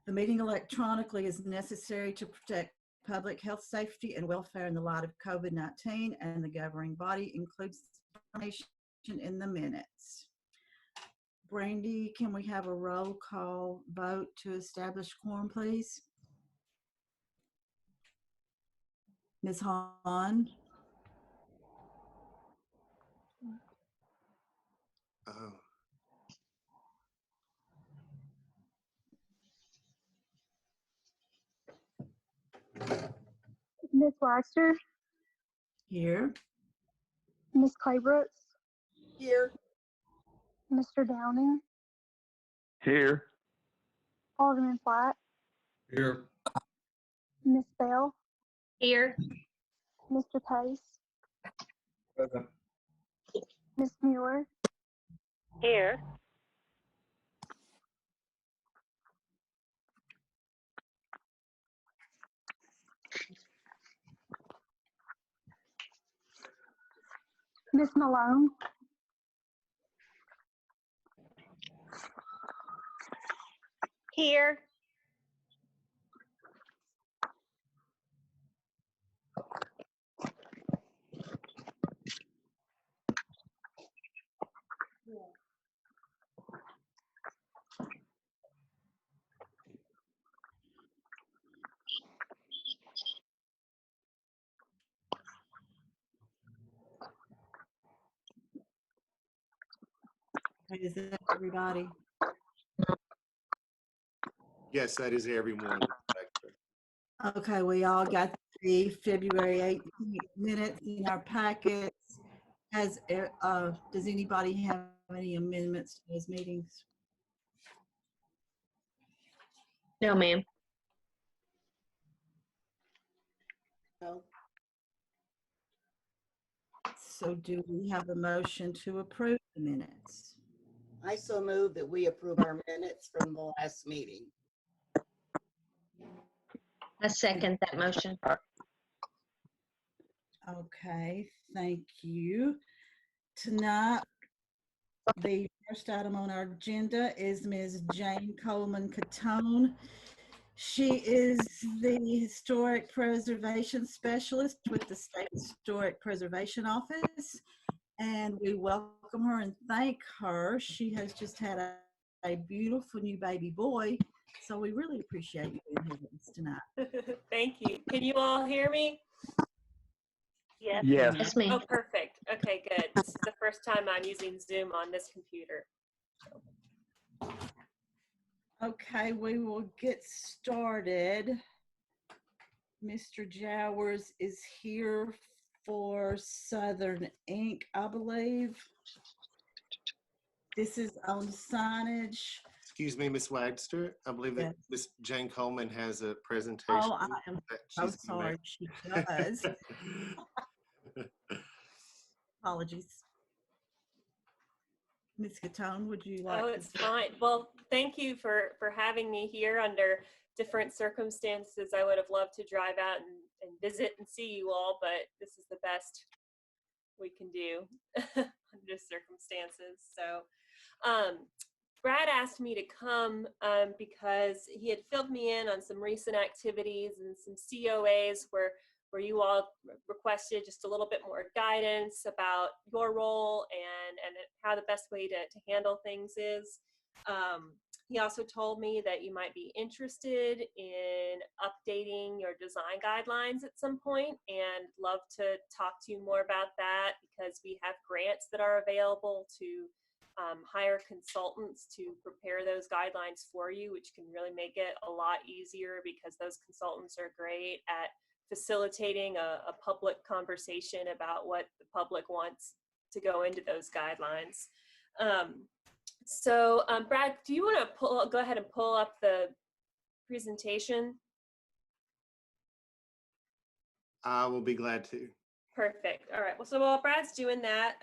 The meeting electronically is necessary to protect public health, safety, and welfare in the light of COVID-19, and the governing body includes information in the minutes. Brandy, can we have a roll call vote to establish quorum, please? Ms. Hahn? Ms. Wagster, Here. Ms. Claybrooks, Here. Mr. Downing, Here. Alderman Platt, Here. Ms. Bell, Here. Mr. Pace, Present. Ms. Mueller, Here. Ms. Malone, Here. Is that everybody? Yes, that is everyone. Okay, we all got the February 18th minutes in our packets. Does anybody have any amendments to those meetings? No, ma'am. No. So do we have a motion to approve the minutes? I so move that we approve our minutes from the last meeting. I second that motion. Okay, thank you. Tonight, the first item on our agenda is Ms. Jane-Coleman Cottone. She is the Historic Preservation Specialist with the State Historic Preservation Office, and we welcome her and thank her. She has just had a beautiful new baby boy, so we really appreciate you being here with us tonight. Thank you. Can you all hear me? Yes. Yes. Yes, ma'am. Oh, perfect. Okay, good. This is the first time I'm using Zoom on this computer. Okay, we will get started. Mr. Jowers is here for Southern Inc., I believe. This is on signage. Excuse me, Ms. Wagster. I believe that Yes. Ms. Jane-Coleman has a presentation. Oh, I am that so she's gonna sorry. make. She does. Apologies. Ms. Cottone, would you like Oh, to? it's fine. Well, thank you for having me here under different circumstances. I would have loved to drive out and visit and see you all, but this is the best we can do under circumstances. So Brad asked me to come because he had filled me in on some recent activities and some COAs where you all requested just a little bit more guidance about your role and how the best way to handle things is. He also told me that you might be interested in updating your design guidelines at some point, and love to talk to you more about that because we have grants that are available to hire consultants to prepare those guidelines for you, which can really make it a lot easier because those consultants are great at facilitating a public conversation about what the public wants to go into those guidelines. Brad, do you want to go ahead and pull up the presentation? I will be glad to. Perfect. All right. Well, so while Brad's doing that,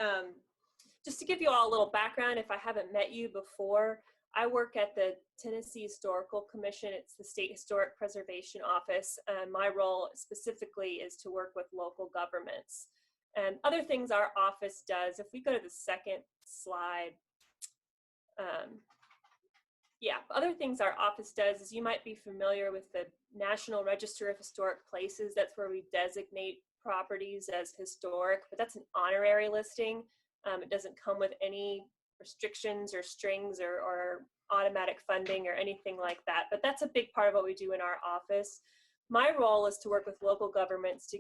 just to give you all a little background, if I haven't met you before, I work at the Tennessee Historical Commission. It's the State Historic Preservation Office. My role specifically is to work with local governments. And other things our office does, if we go to the second slide, Yeah, other things our office does is you might be familiar with the National Register of Historic Places. That's where we designate properties as historic, but that's an honorary listing. It doesn't come with any restrictions or strings or automatic funding or anything like that, but that's a big part of what we do in our office. My role is to work with local governments to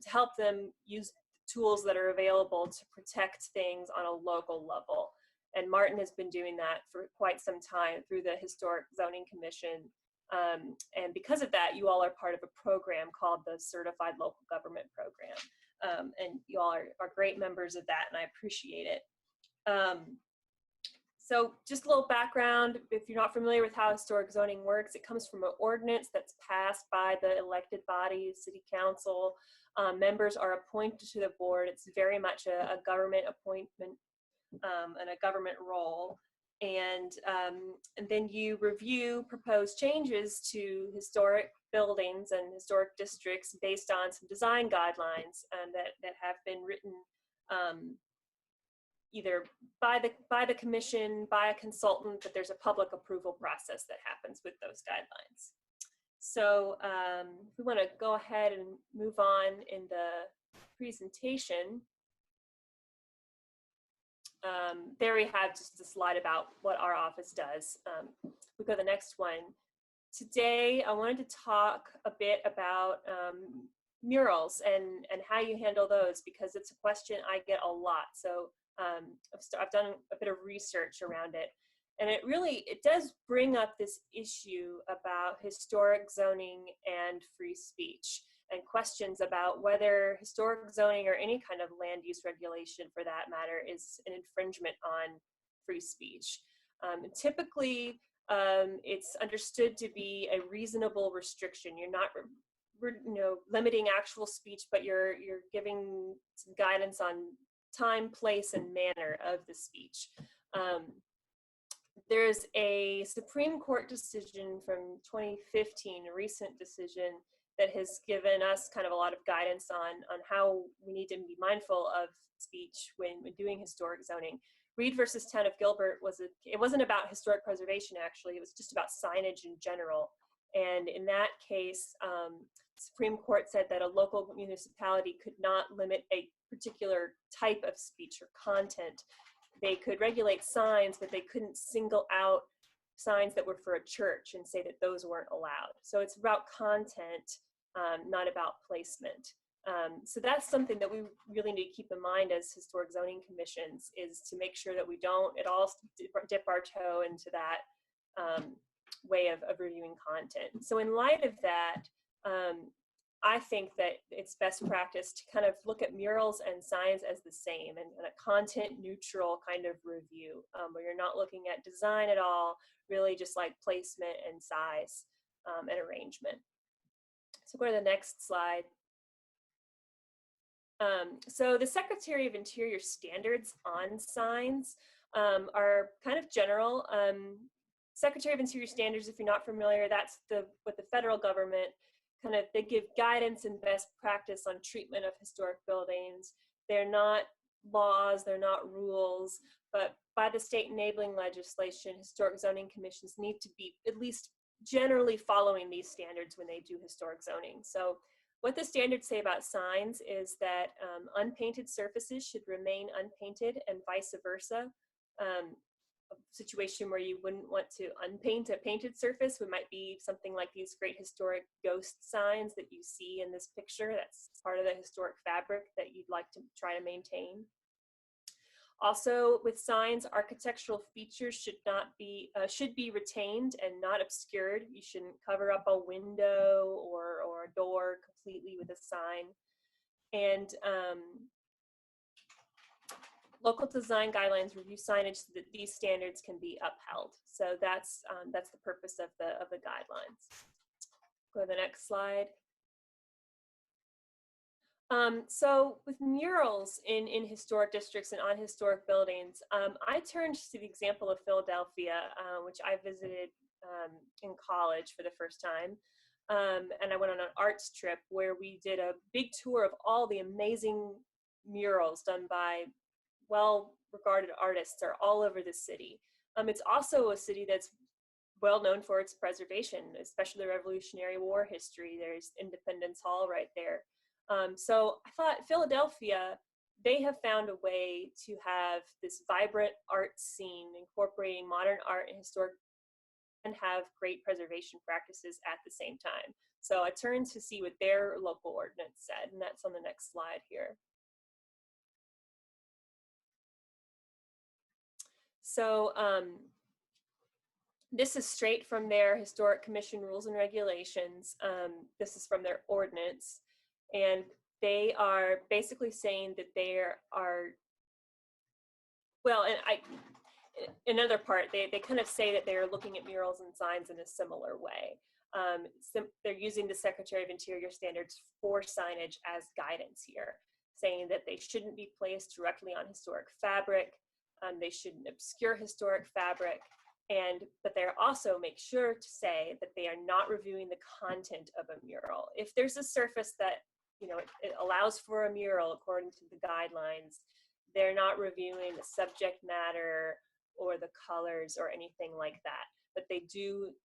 help them use tools that are available to protect things on a local level. And Martin has been doing that for quite some time through the Historic Zoning Commission. And because of that, you all are part of a program called the Certified Local Government Program. And you all are great members of that, and I appreciate it. So just a little background, if you're not familiar with how historic zoning works, it comes from an ordinance that's passed by the elected body, city council. Members are appointed to the board. It's very much a government appointment and a government role. And then you review proposed changes to historic buildings and historic districts based on some design guidelines that have been written either by the commission, by a consultant, but there's a public approval process that happens with those guidelines. So we want to go ahead and move on in the presentation. There we have just a slide about what our office does. We go to the next one. Today, I wanted to talk a bit about murals and how you handle those, because it's a question I get a lot. So I've done a bit of research around it. And it does bring up this issue about historic zoning and free speech, and questions about whether historic zoning or any kind of land use regulation for that matter is an infringement on free speech. And typically, it's understood to be a reasonable restriction. You're not limiting actual speech, but you're giving some guidance on time, place, and manner of the speech. There's a Supreme Court decision from 2015, a recent decision, that has given us kind of a lot of guidance on how we need to be mindful of speech when doing historic zoning. Reed versus Town of Gilbert it wasn't about historic preservation, actually. It was just about signage in general. And in that case, Supreme Court said that a local municipality could not limit a particular type of speech or content. They could regulate signs, but they couldn't single out signs that were for a church and say that those weren't allowed. So it's about content, not about placement. So that's something that we really need to keep in mind as historic zoning commissions, is to make sure that we don't at all dip our toe into that way of reviewing content. So in light of that, I think that it's best practice to kind of look at murals and signs as the same, and a content neutral kind of review, where you're not looking at design at all, really just like placement and size and arrangement. So go to the next slide. So the Secretary of Interior standards on signs are kind of general. Secretary of Interior standards, if you're not familiar, that's what the federal government they give guidance and best practice on treatment of historic buildings. They're not laws, they're not rules, but by the state enabling legislation, historic zoning commissions need to be at least generally following these standards when they do historic zoning. So what the standards say about signs is that unpainted surfaces should remain unpainted, and vice versa. A situation where you wouldn't want to unpaint a painted surface might be something like these great historic ghost signs that you see in this picture. That's part of the historic fabric that you'd like to try to maintain. Also, with signs, architectural features should be retained and not obscured. You shouldn't cover up a window or a door completely with a sign. And local design guidelines review signage so that these standards can be upheld. So that's the purpose of the guidelines. Go to the next slide. So with murals in historic districts and on historic buildings, I turned to the example of Philadelphia, which I visited in college for the first time. And I went on an arts trip where we did a big tour of all the amazing murals done by well-regarded artists are all over the city. It's also a city that's well known for its preservation, especially Revolutionary War history. There's Independence Hall right there. So I thought Philadelphia, they have found a way to have this vibrant art scene incorporating modern art and historic and have great preservation practices at the same time. So I turned to see what their local ordinance said, and that's on the next slide here. So this is straight from their Historic Commission rules and regulations. This is from their ordinance, and they are basically saying that there are, well, and another part, they kind of say that they're looking at murals and signs in a similar way. They're using the Secretary of Interior standards for signage as guidance here, saying that they shouldn't be placed directly on historic fabric. They shouldn't obscure historic fabric. But they also make sure to say that they are not reviewing the content of a mural. If there's a surface that, you know, it allows for a mural according to the guidelines, they're not reviewing the subject matter or the colors or anything like that. But they do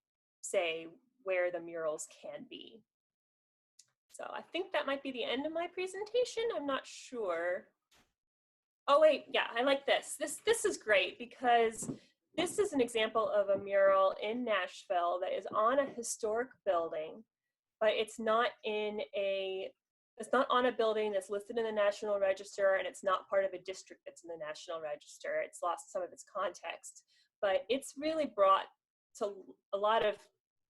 say where the murals can be. So I think that might be the end of my presentation. I'm not sure. Oh wait, yeah, I like this. This is great because this is an example of a mural in Nashville that is on a historic building, but it's not on a building that's listed in the National Register, and it's not part of a district that's in the National Register. It's lost some of its context, but it's really brought to a lot of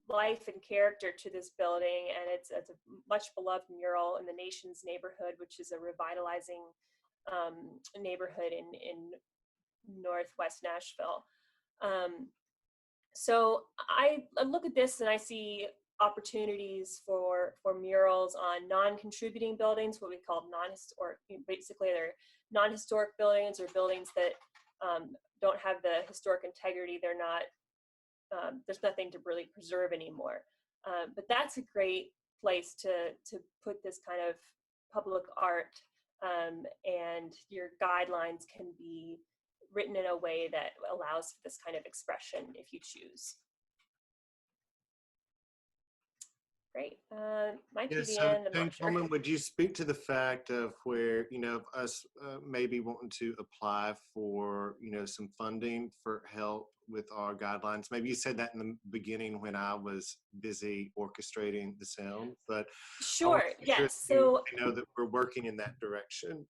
life and character to this building, and it's a much beloved mural in the Nation's neighborhood, which is a revitalizing neighborhood in Northwest Nashville. So I look at this and I see opportunities for murals on non-contributing buildings, what we call non-historic. Basically, they're non-historic buildings or buildings that don't have the historic integrity. They're not. There's nothing to really preserve anymore. But that's a great place to put this kind of public art, and your guidelines can be written in a way that allows for this kind of expression if you choose. Great. Might be the So end. I'm not sure. Jane-Coleman, would you speak to the fact of where, you know, us maybe wanting to apply for, you know, some funding for help with our guidelines? Maybe you said that in the beginning when I was busy orchestrating the sound, but Sure. Yes. So I know that we're working in that direction.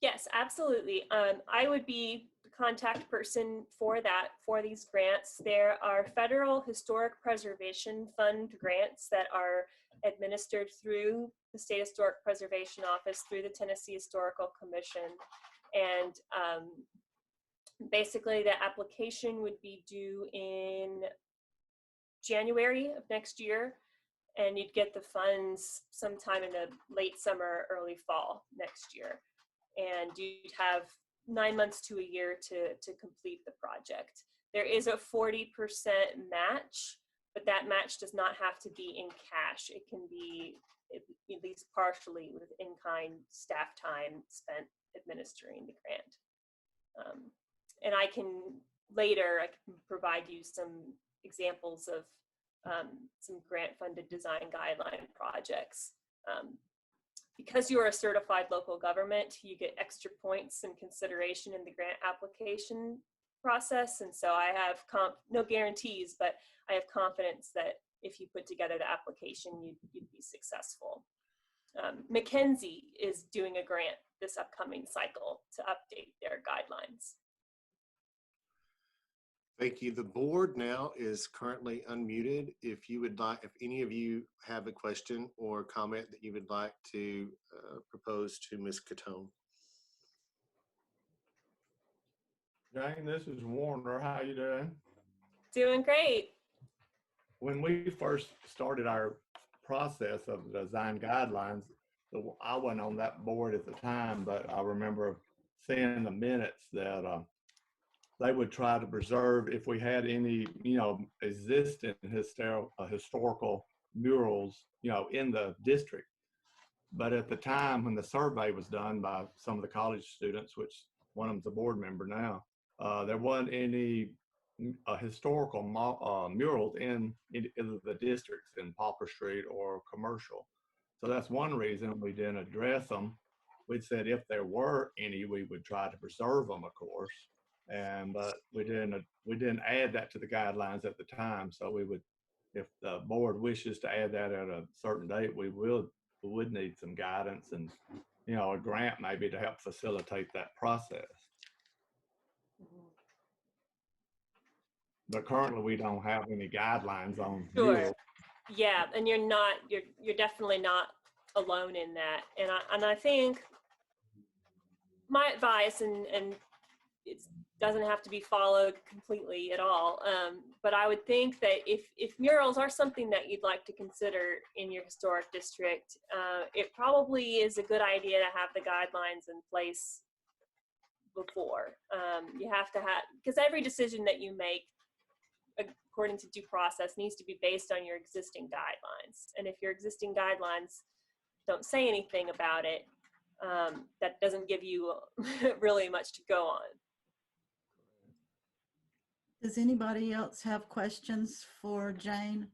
yes, absolutely. I would be the contact person for that, for these grants. There are federal historic preservation fund grants that are administered through the State Historic Preservation Office, through the Tennessee Historical Commission. And basically the application would be due in January of next year, and you'd get the funds sometime in the late summer, early fall next year. And you'd have 9 months to a year to complete the project. There is a 40% match, but that match does not have to be in cash. It can be at least partially with in-kind staff time spent administering the grant. And I can provide you some examples of some grant-funded design guideline projects. Because you're a certified local government, you get extra points and consideration in the grant application process. And so I have no guarantees, but I have confidence that if you put together the application, you'd be successful. McKinsey is doing a grant this upcoming cycle to update their guidelines. Thank you. The board now is currently unmuted. If you would like, if any of you have a question or comment that you would like to propose to Ms. Cottone. Jane, this is Warner. How you doing? Doing great. When we first started our process of the design guidelines, I wasn't on that board at the time, but I remember seeing the minutes that they would try to preserve, if we had any, you know, existing historical murals, you know, in the district. But at the time when the survey was done by some of the college students, which one of them's a board member now, there wasn't any historical murals in either the districts in Poplar Street or commercial. So that's one reason we didn't address them. We said if there were any, we would try to preserve them, of course. But we didn't add that to the guidelines at the time. So we would, if the board wishes to add that at a certain date, we would need some guidance and, you know, a grant maybe to help facilitate that process. But currently we don't have any guidelines on Sure. murals. Yeah, and you're definitely not alone in that. And I think my advice, and it doesn't have to be followed completely at all, but I would think that if murals are something that you'd like to consider in your historic district, it probably is a good idea to have the guidelines in place before. You have to have, because every decision that you make according to due process needs to be based on your existing guidelines. And if your existing guidelines don't say anything about it, that doesn't give you really much to go on. Does anybody else have questions for Jane?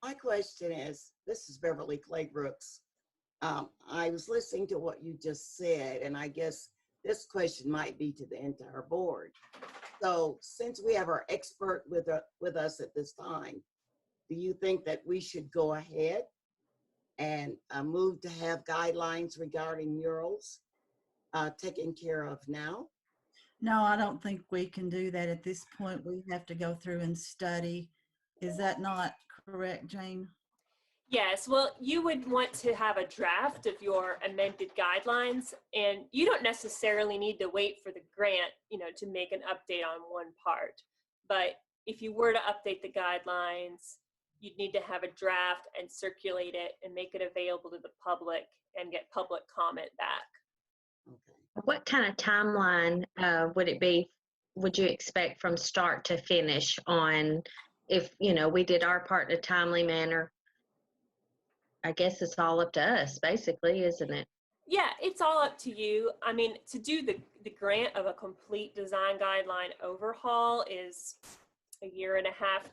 My question is, this is Beverly Claybrooks. I was listening to what you just said, and I guess this question might be to the entire board. So since we have our expert with us at this time, do you think that we should go ahead and move to have guidelines regarding murals taken care of now? No, I don't think we can do that at this point. We have to go through and study. Is that not correct, Jane? Yes, well, you would want to have a draft of your amended guidelines, and you don't necessarily need to wait for the grant, you know, to make an update on one part. But if you were to update the guidelines, you'd need to have a draft and circulate it and make it available to the public and get public comment back. Okay. What kind of timeline would you expect from start to finish on if, you know, we did our part in a timely manner? I guess it's all up to us, basically, isn't it? Yeah, it's all up to you. I mean, to do the grant of a complete design guideline overhaul is a 1.5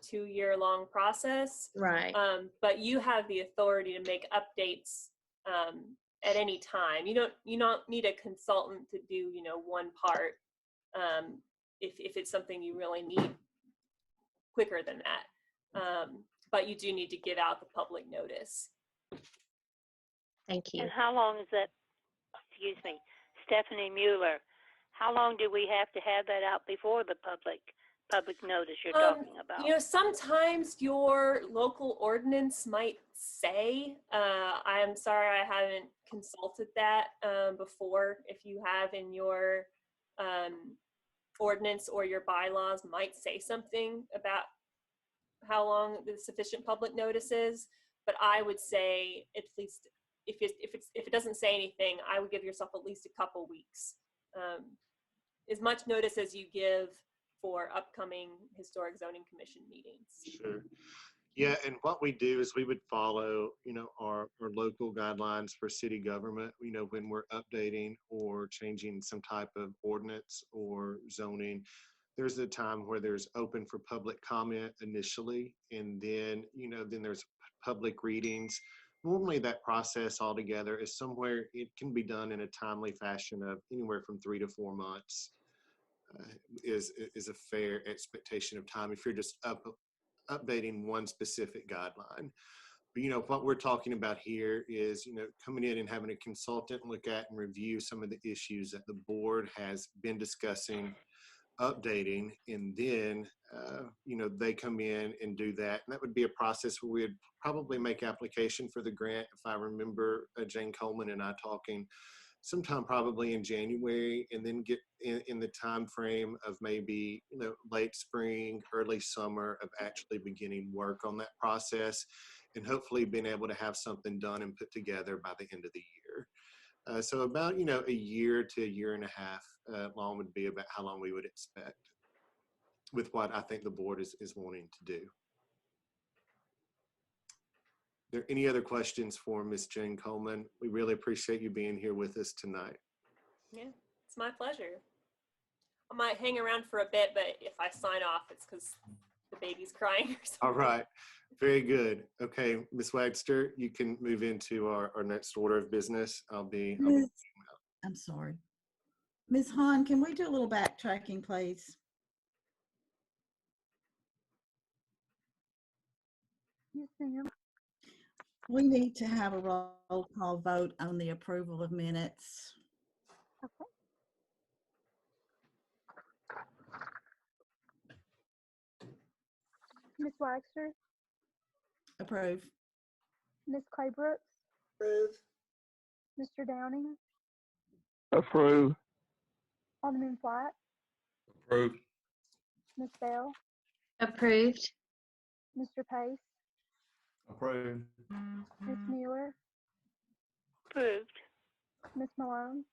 to 2 year long process. Right. But you have the authority to make updates at any time. You don't need a consultant to do, you know, one part if it's something you really need quicker than that. But you do need to give out the public notice. Thank you. And how long is that, excuse me, Stephanie Mueller, how long do we have to have that out before the public notice you're talking about? You know, sometimes your local ordinance might say, I'm sorry, I haven't consulted that before. If you have in your ordinance or your bylaws might say something about how long the sufficient public notice is, but I would say at least if it doesn't say anything, I would give yourself at least a couple weeks. As much notice as you give for upcoming Historic Zoning Commission meetings. Sure. Yeah, and what we do is we would follow, you know, our local guidelines for city government, you know, when we're updating or changing some type of ordinance or zoning. There's a time where there's open for public comment initially, and then, you know, then there's public readings. Normally that process altogether is somewhere, it can be done in a timely fashion of anywhere from 3 to 4 months is a fair expectation of time if you're just updating one specific guideline. But, you know, what we're talking about here is, you know, coming in and having a consultant look at and review some of the issues that the board has been discussing, updating, and then, you know, they come in and do that. And that would be a process where we'd probably make application for the grant, if I remember Jane-Coleman and I talking, sometime probably in January, and then get in the time frame of maybe, you know, late spring, early summer of actually beginning work on that process, and hopefully being able to have something done and put together by the end of the year. So about, you know, 1 year to 1.5 years long would be about how long we would expect with what I think the board is wanting to do. Are there any other questions for Ms. Jane-Coleman? We really appreciate you being here with us tonight. Yeah, it's my pleasure. I might hang around for a bit, but if I sign off, it's because the baby's crying or something. All right. Very good. Okay, Ms. Wagster, you can move into our next order of business. I'm sorry. Ms. Hahn, can we do a little backtracking, please? Yes, ma'am. We need to have a roll call vote on the approval of minutes. Okay. Ms. Wagster, Approve. Ms. Claybrooks, Approve. Mr. Downing, Approve. Alderman Flack, Approved. Ms. Bell, Approved. Mr. Pace, Approved. Ms. Mueller, Approved. Ms. Malone,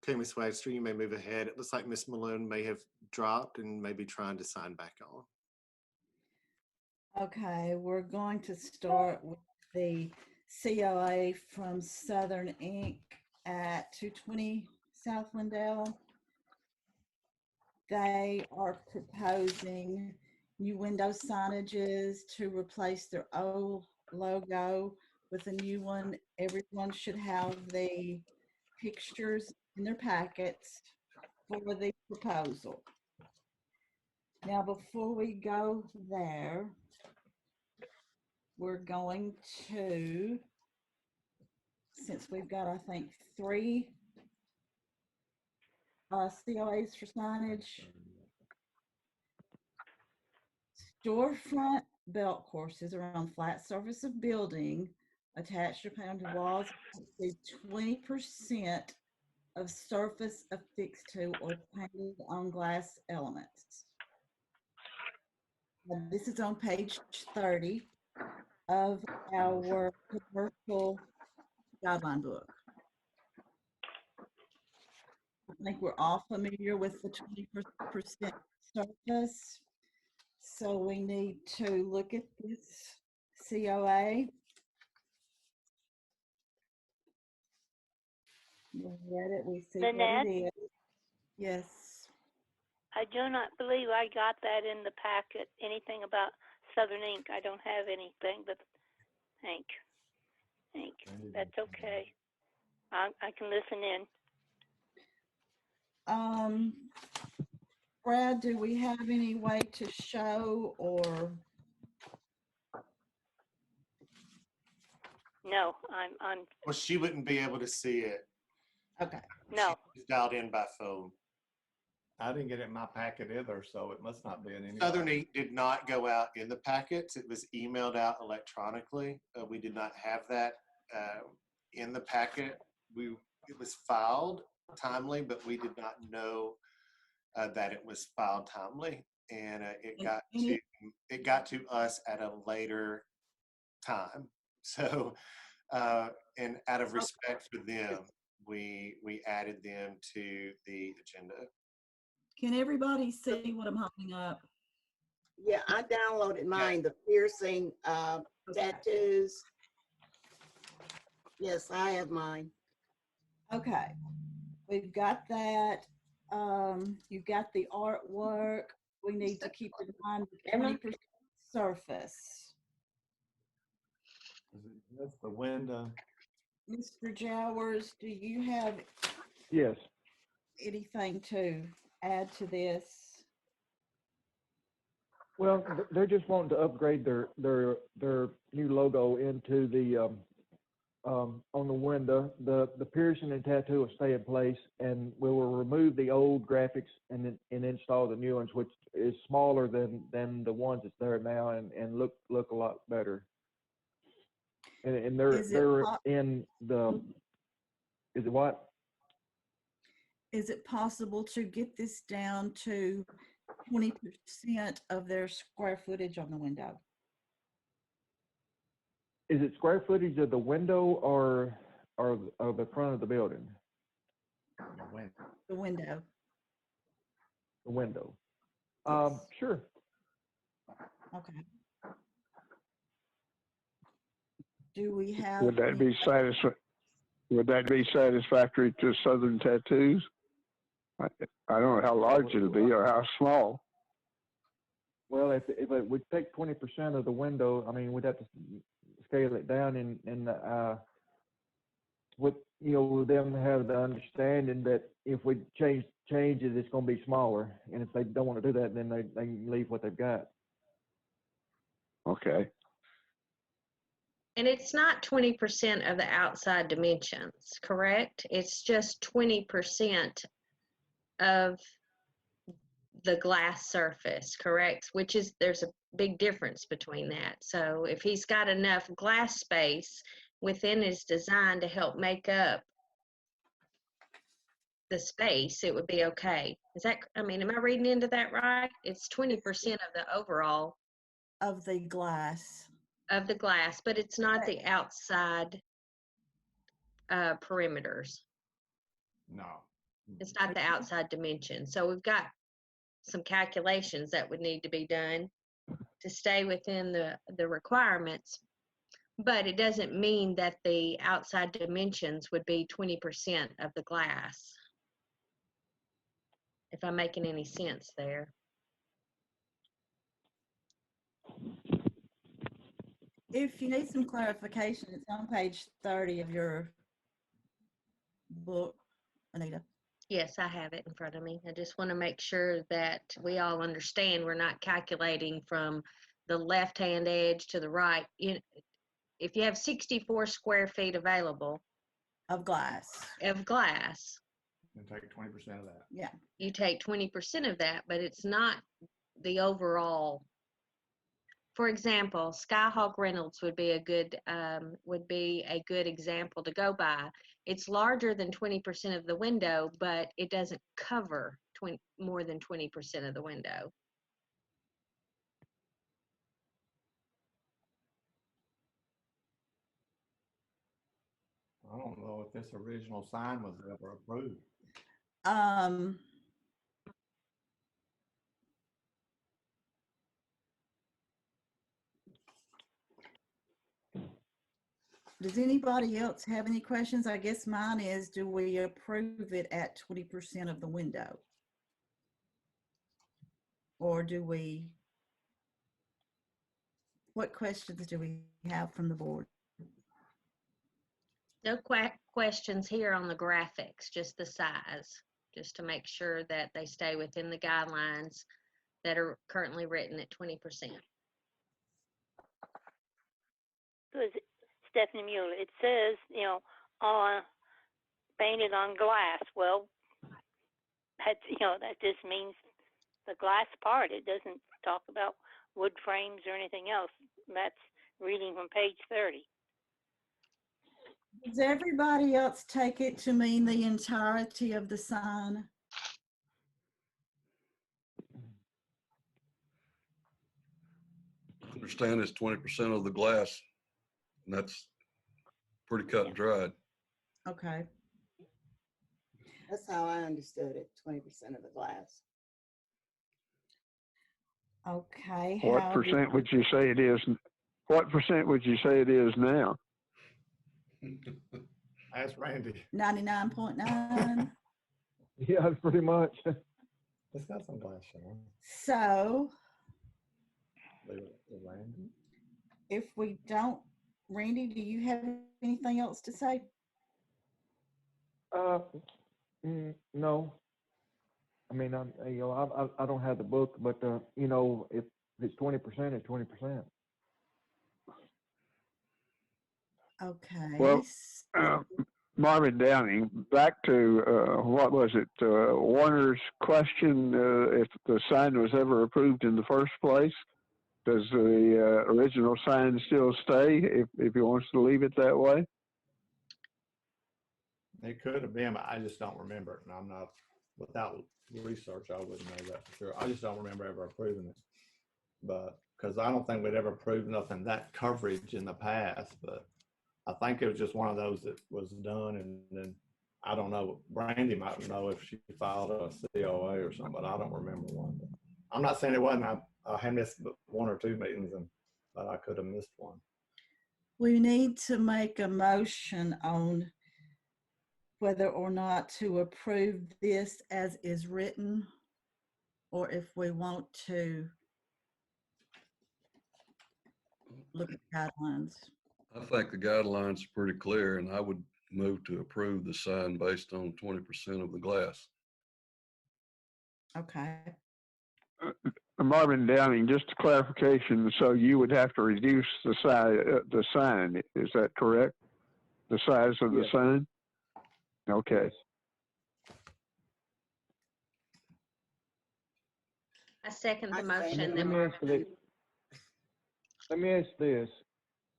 Okay, Ms. Wagster, you may move ahead. It looks like Ms. Malone may have dropped and may be trying to sign back on. Okay, we're going to start with the COA from Southern Inc. at 220 South Lindell. They are proposing new window signages to replace their old logo with a new one. Everyone should have the pictures in their packets for the proposal. Now, before we go there, we're going to, since we've got, I think, 3 COAs for signage. Storefront belt courses are on flat surface of building attached or painted walls to 20% of surface affixed to or painted on glass elements. Now, this is on page 30 of our commercial guideline book. I think we're all familiar with the 20% surface. So we need to look at this COA. We read it, we see what Lynette? it is. Yes. I do not believe I got that in the packet. Anything about Southern Ink. I don't have anything but ink. That's okay. I can listen in. Brad, do we have any way to show or? No, I'm Well, she wouldn't be able to see it. Okay. no. She's dialed in by phone. I didn't get it in my packet either, so it must not be in any. Southern Ink did not go out in the packets. It was emailed out electronically. We did not have that in the packet. It was filed timely, but we did not know that it was filed timely, and it got to us at a later time. So, and out of respect for them, we added them to the agenda. Can everybody see what I'm holding up? Yeah, I downloaded mine, the piercing tattoos. Yes, I have mine. Okay. We've got that. You've got the artwork. We need to keep in mind the 20% surface. That's the window. Mr. Jowers, do you have Yes. anything to add to this? Well, they're just wanting to upgrade their new logo into the on the window. The piercing and tattoo will stay in place, and we will remove the old graphics and install the new ones, which is smaller than the ones that's there now, and look a lot better. And they're in the, is it what? is it possible to get this down to 20% of their square footage on the window? Is it square footage of the window or the front of the building? The window. The window. Yes. Sure. Okay. Do we have? Would that any- be Would that be satisfactory to Southern Tattoos? I don't know how large it'll be or how small. Well, if it would take 20% of the window, I mean, we'd have to scale it down and with, you know, them have the understanding that if we change it, it's going to be smaller. And if they don't want to do that, then they can leave what they've got. Okay. And it's not 20% of the outside dimensions, correct? It's just 20% of the glass surface, correct? Which is, there's a big difference between that. So if he's got enough glass space within his design to help make up the space, it would be okay. Is that, I mean, am I reading into that right? It's 20% of the overall Of the glass. of the glass, but it's not the outside perimeters. No. It's not the outside dimension. So we've got some calculations that would need to be done to stay within the requirements, but it doesn't mean that the outside dimensions would be 20% of the glass. If I'm making any sense there. If you need some clarification, it's on page 30 of your book, Anita. Yes, I have it in front of me. I just want to make sure that we all understand we're not calculating from the left-hand edge to the right. If you have 64 square feet available Of glass. of glass, And take 20% of that. Yeah. you take 20% of that, but it's not the overall. For example, Skyhawk Reynolds would be a good example to go by. It's larger than 20% of the window, but it doesn't cover more than 20% of the window. I don't know if this original sign was ever approved. Does anybody else have any questions? I guess mine is, do we approve it at 20% of the window? Or do we, what questions do we have from the board? No questions here on the graphics, just the size, just to make sure that they stay within the guidelines that are currently written at 20%. Stephanie Mueller, it says, you know, painted on glass. Well, that's, you know, that just means the glass part. It doesn't talk about wood frames or anything else. That's reading from page 30. Does everybody else take it to mean the entirety of the sign? I understand it's 20% of the glass, and that's pretty cut and dried. Okay. That's how I understood it, 20% of the glass. Okay. What percent would you say it is? What percent would you say it is now? Ask Randy. 99.9. Yeah, pretty much. It's got some glass on. So Randy? if we don't, Randy, do you have anything else to say? No. I mean, I don't have the book, but you know, if it's 20%, it's 20%. Okay. Well, Marvin Downing, back to what was it? Warner's question: if the sign was ever approved in the first place, does the original sign still stay if he wants to leave it that way? It could have been, but I just don't remember it. And I'm not, without research, I wouldn't know that for sure. I just don't remember ever approving it. But, because I don't think we'd ever approved nothing that coverage in the past, but I think it was just one of those that was done, and then, I don't know, Brandy might know if she filed a COA or something, but I don't remember one. But I'm not saying it wasn't. I had missed one or two meetings, but I could have missed one. We need to make a motion on whether or not to approve this as is written, or if we want to look at guidelines. I think the guidelines are pretty clear, and I would move to approve the sign based on 20% of the glass. Okay. Marvin Downing, just a clarification. So you would have to reduce the size, the sign. Is that correct? The size of the Yes. sign? Okay. I second the I motion second that it. Marvin. Let me ask this.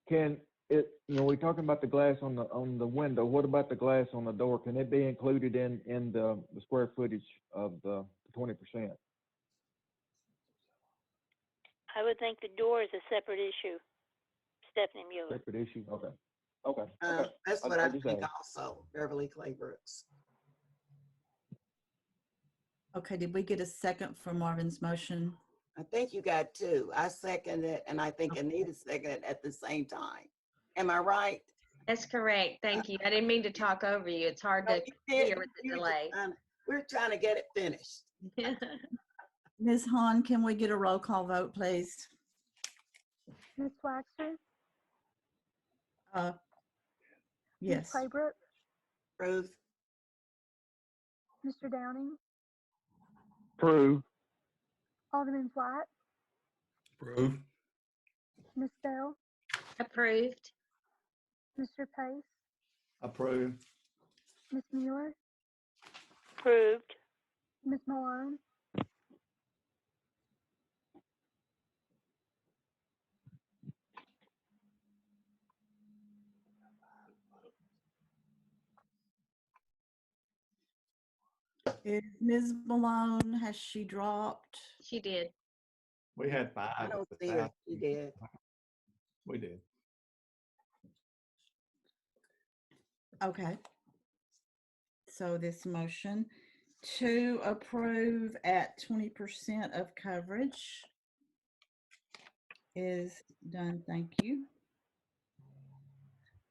Can it, we're talking about the glass on the window. What about the glass on the door? Can it be included in the square footage of the 20%? I would think the door is a separate issue. Stephanie Mueller. Separate issue? Okay. Okay. That's I- what I I just think asked. also, Beverly Claybrooks. Okay, did we get a second for Marvin's motion? I think you got two. I second it, and I think Anita seconded it at the same time. Am I right? That's correct. Thank you. I didn't mean to talk over you. It's hard No, to you didn't. hear with the You were delay. we're trying to get it finished. Ms. Hahn, can we get a roll call vote, please? Ms. Waxter, Uh, Ms. yes. Claybrook, Ruth? Mr. Downing, Approve. Alderman Flott, Approve. Ms. Bell, Approved. Mr. Pace, Approved. Ms. Mueller, Approved. Ms. Malone, Is Ms. Malone, has she dropped? She did. We had 5. I don't at the see her. time. She did. We did. Okay. So this motion to approve at 20% of coverage is done. Thank you.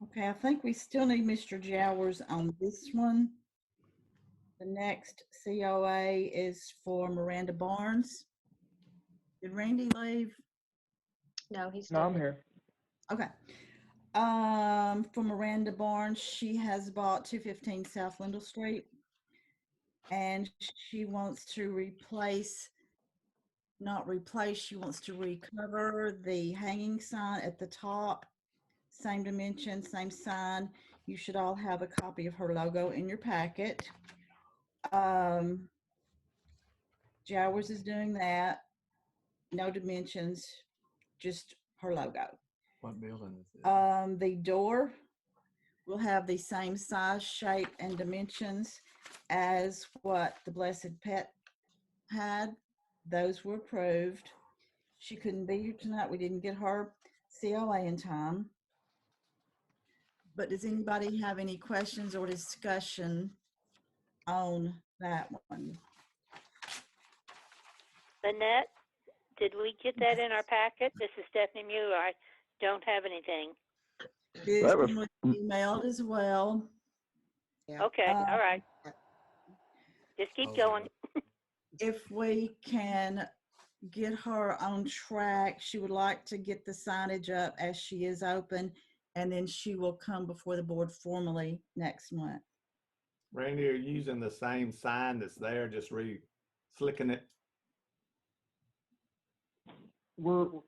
Okay, I think we still need Mr. Jowers on this one. The next COA is for Miranda Barnes. Did Randy leave? No, he's No, still I'm here. Okay. For Miranda Barnes, she has bought 215 South Lindell Street, and she wants to she wants to recover the hanging sign at the top. Same dimension, same sign. You should all have a copy of her logo in your packet. Jowers is doing that. No dimensions, just her logo. What building is it? The door will have the same size, shape, and dimensions as what the Blessed Pet had. Those were approved. She couldn't be here tonight. We didn't get her COA in time. But does anybody have any questions or discussion on that one? Lynette, did we get that in our packet? This is Stephanie Mueller. I don't have anything. This That was- one was emailed as well. Yeah. Okay, all right. Just keep going. If we can get her on track, she would like to get the signage up as she is open, and then she will come before the board formally next month. Randy, are you using the same sign that's there, just slicking it?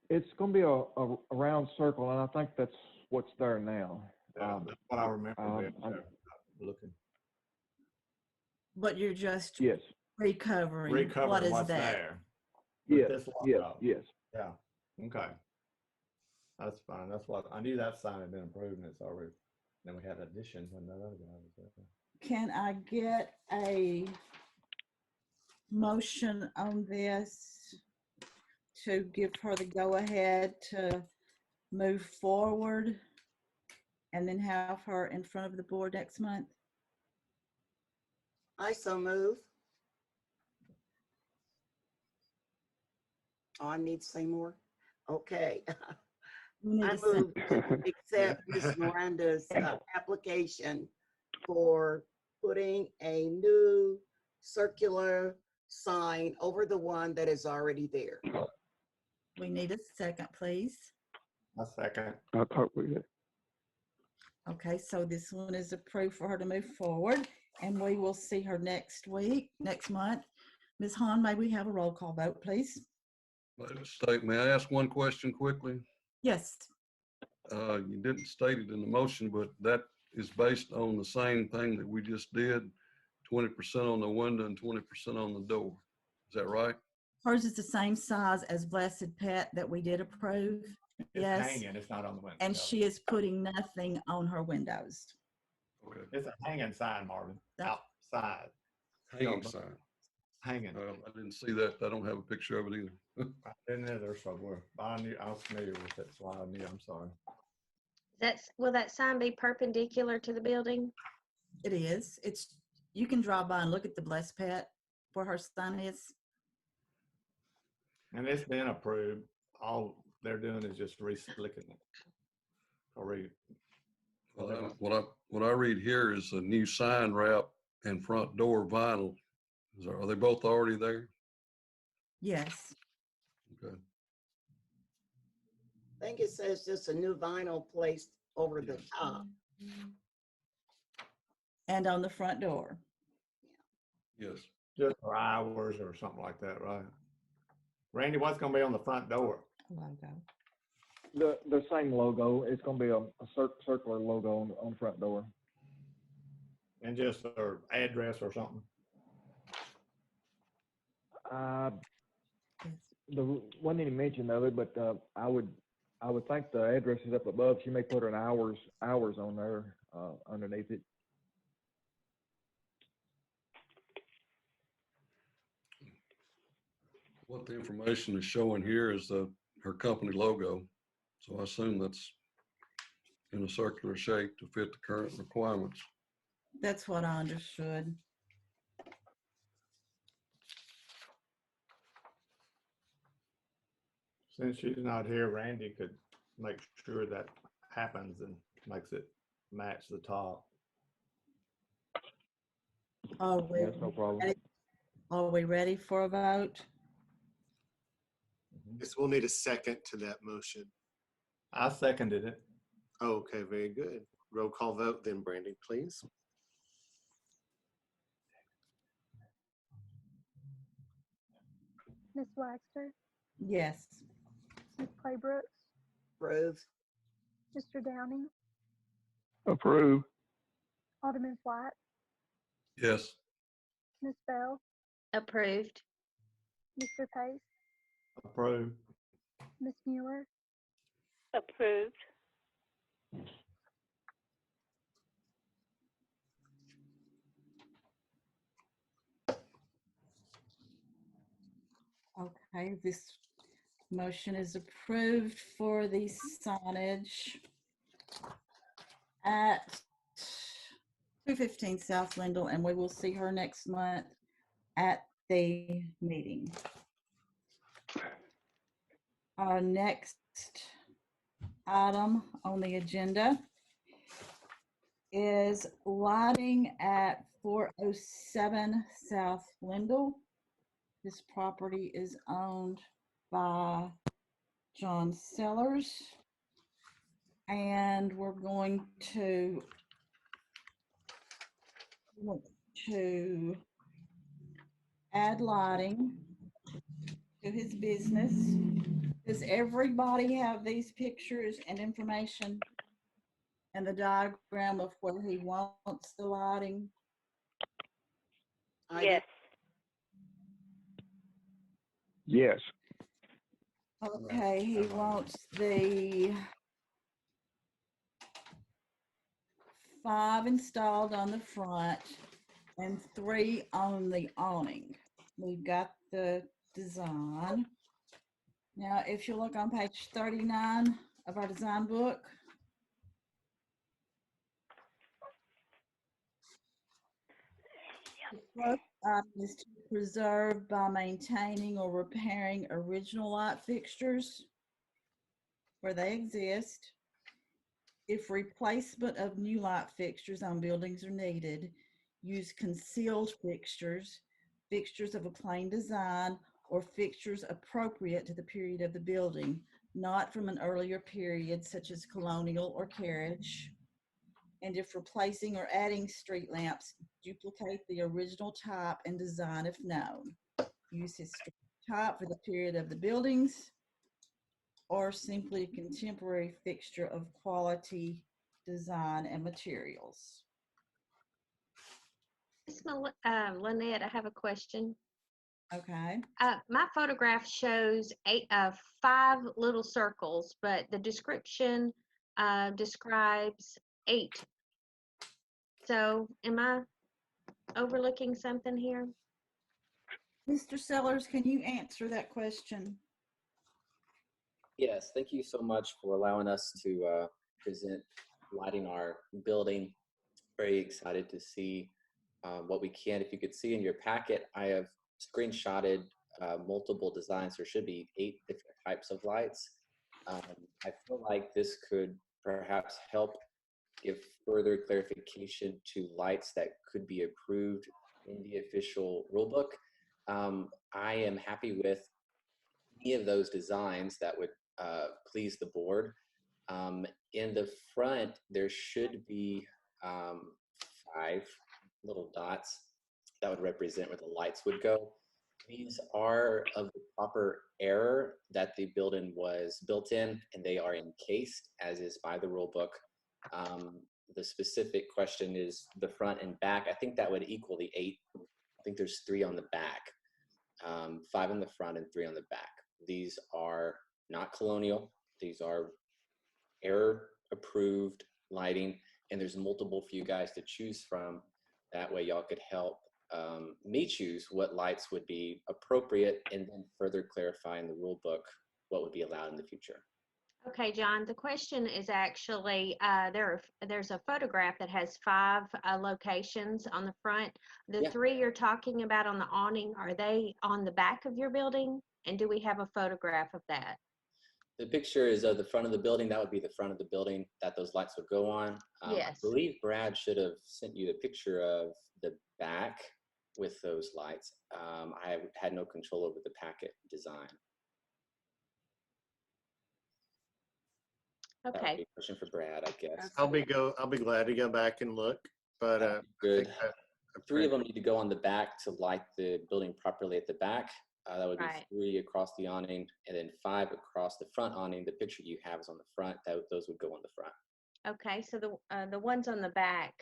It's going to be a round circle, and I think that's what's there now. That's what I remember. Looking. But you're just Yes. recovering. Recovering what is what's that? there. with Yes. this Yes. logo. Yes. Yeah. Okay. That's fine. That's what I knew. That sign had been approved, and it's already. Then we had addition when the other guy was there. can I get a motion on this to give her the go-ahead to move forward and then have her in front of the board next month? I so move. Oh, I need to say more? Okay. We need I a second. move to accept Ms. Miranda's application for putting a new circular sign over the one that is already there. We need a second, please. A second. I thought we did. Okay, so this one is approved for her to move forward, and we will see her next month. Ms. Hahn, may we have a roll call vote, please? May I ask one question quickly? Yes, You didn't state it in the motion, but that is based on the same thing that we just did, 20% on the window and 20% on the door. Is that right? hers is the same size as Blessed Pet that we did approve. It's Yes, hanging, it's not on the window. and she is putting nothing on her windows. Okay. It's a hanging sign, Marvin, That's- outside. Hanging No, sign. Hanging. I didn't see that. I don't have a picture of it either. I didn't either, so I was familiar with it, so I knew, I'm sorry. Will that sign be perpendicular to the building? It is. You can drive by and look at the Blessed Pet where her sign is. And it's been approved. All they're doing is just re-slicking it. What I read here is a new sign wrap and front door vinyl. Are they both already there? Yes. Okay. I think it says just a new vinyl placed over the top. And on the front door. Yes. Just for hours or something like that, right? Randy, what's gonna be on the front door? Logo. The same logo. It's gonna be a circular logo on the front door. And just their address or something? Wasn't any mention of it, but I would think the address is up above. She may put an hours on there underneath it. What the information is showing here is her company logo. So I assume that's in a circular shape to fit the current requirements. That's what I understood. Since she's not here, Randy could make sure that happens and makes it match the top. That's no problem. Are we ready for a vote? Yes, we'll need a second to that motion. I seconded it. Okay, very good. Roll call vote then, Brandy, please. Ms. Waxter, Yes. Ms. Claybrooks, Approve. Mr. Downing, Approve. Alderman White, Yes. Ms. Bell, Approved. Mr. Pace, Approved. Ms. Mueller, Approved. Okay, this motion is approved for the signage at 215 South Lindell, and we will see her next month at the meeting. Our next item on the agenda is lighting at 407 South Lindell. This property is owned by John Sellers. And we're going to add lighting to his business. Does everybody have these pictures and information and the diagram of where he wants the lighting? Yes. Yes. Okay, he wants the 5 installed on the front and 3 on the awning. We've got the design. Now, if you look on page 39 of our design book, the first item is to preserve by maintaining or repairing original light fixtures where they exist. If replacement of new light fixtures on buildings are needed, use concealed fixtures, fixtures of a plain design, or fixtures appropriate to the period of the building, not from an earlier period such as colonial or carriage. And if replacing or adding street lamps, duplicate the original type and design if known. Use historic type for the period of the buildings, or simply a contemporary fixture of quality design and materials. Miss Lynette, I have a question. Okay. My photograph shows 5 little circles, but the description describes 8. So am I overlooking something here? Mr. Sellers, can you answer that question? Yes, thank you so much for allowing us to present lighting our building. Very excited to see what we can. If you could see in your packet, I have screenshotted multiple designs. There should be 8 different types of lights. I feel like this could perhaps help give further clarification to lights that could be approved in the official rulebook. I am happy with any of those designs that would please the board. In the front, there should be 5 little dots that would represent where the lights would go. These are of the proper error that the building was built in, and they are encased as is by the rule book. The specific question is the front and back. I think that would equal the 8. I think there's 3 on the back, 5 in the front and 3 on the back. These are not colonial. These are error approved lighting, and there's multiple for you guys to choose from. That way y'all could help me choose what lights would be appropriate, and then further clarify in the rule book what would be allowed in the future. Okay, John, the question is actually, there's a photograph that has 5 locations on the front. The 3 you're talking about on the awning, are they on the back of your building? And do we have a photograph of that? The picture is of the front of the building. That would be the front of the building that those lights would go on. Yes. I believe Brad should have sent you the picture of the back with those lights. I had no control over the packet design. Okay. That would be a question for Brad, I guess. I'll be glad to go back and look, but good. 3 of them need to go on the back to light the building properly at the back. That would be 3 across the awning, and then 5 across the front awning. The picture you have is on the front. Those would go on the front. Okay, so the ones on the back,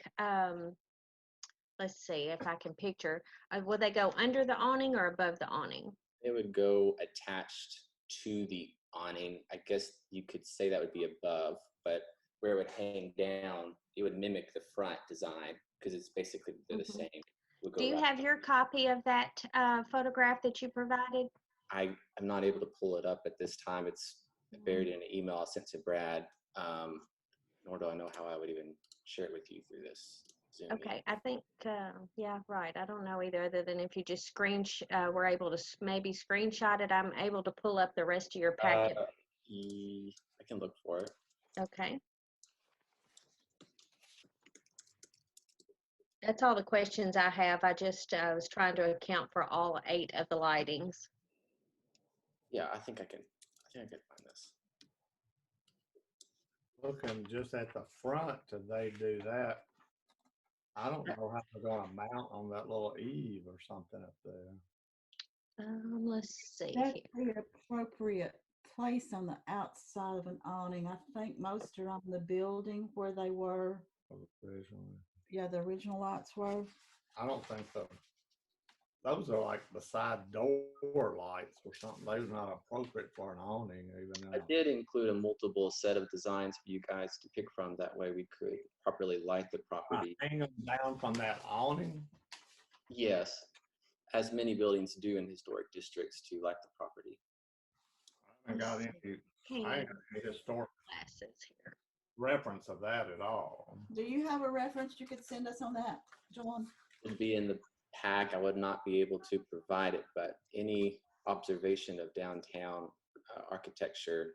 let's see if I can picture. Will they go under the awning or above the awning? They would go attached to the awning. I guess you could say that would be above, but where it would hang down, it would mimic the front design because it's basically the same. Do you have your copy of that photograph that you provided? I'm not able to pull it up at this time. It's buried in an email I sent to Brad, nor do I know how I would even share it with you through this Zoom Okay, meeting. I think, yeah, right. I don't know either, other than if you just we're able to maybe screenshot it, I'm able to pull up the rest of your packet. I can look for it. Okay. That's all the questions I have. I just was trying to account for all 8 of the lightings. Yeah, I think I can find this. Looking just at the front, did they do that? I don't know how they're gonna mount on that little eave or something up there. Let's see That's here. the appropriate place on the outside of an awning. I think most are on the building where they were. Originally. Yeah, the original lights were. I don't think so. those are like the side door lights or something. Those are not appropriate for an awning even I now. did include a multiple set of designs for you guys to pick from. That way we could properly light the property. Hang them down from that awning. Yes, as many buildings do in historic districts to light the property. I haven't got any historic Glasses here. reference of that at all. Do you have a reference you could send us on that, John? It'd be in the pack. I would not be able to provide it, but any observation of downtown architecture,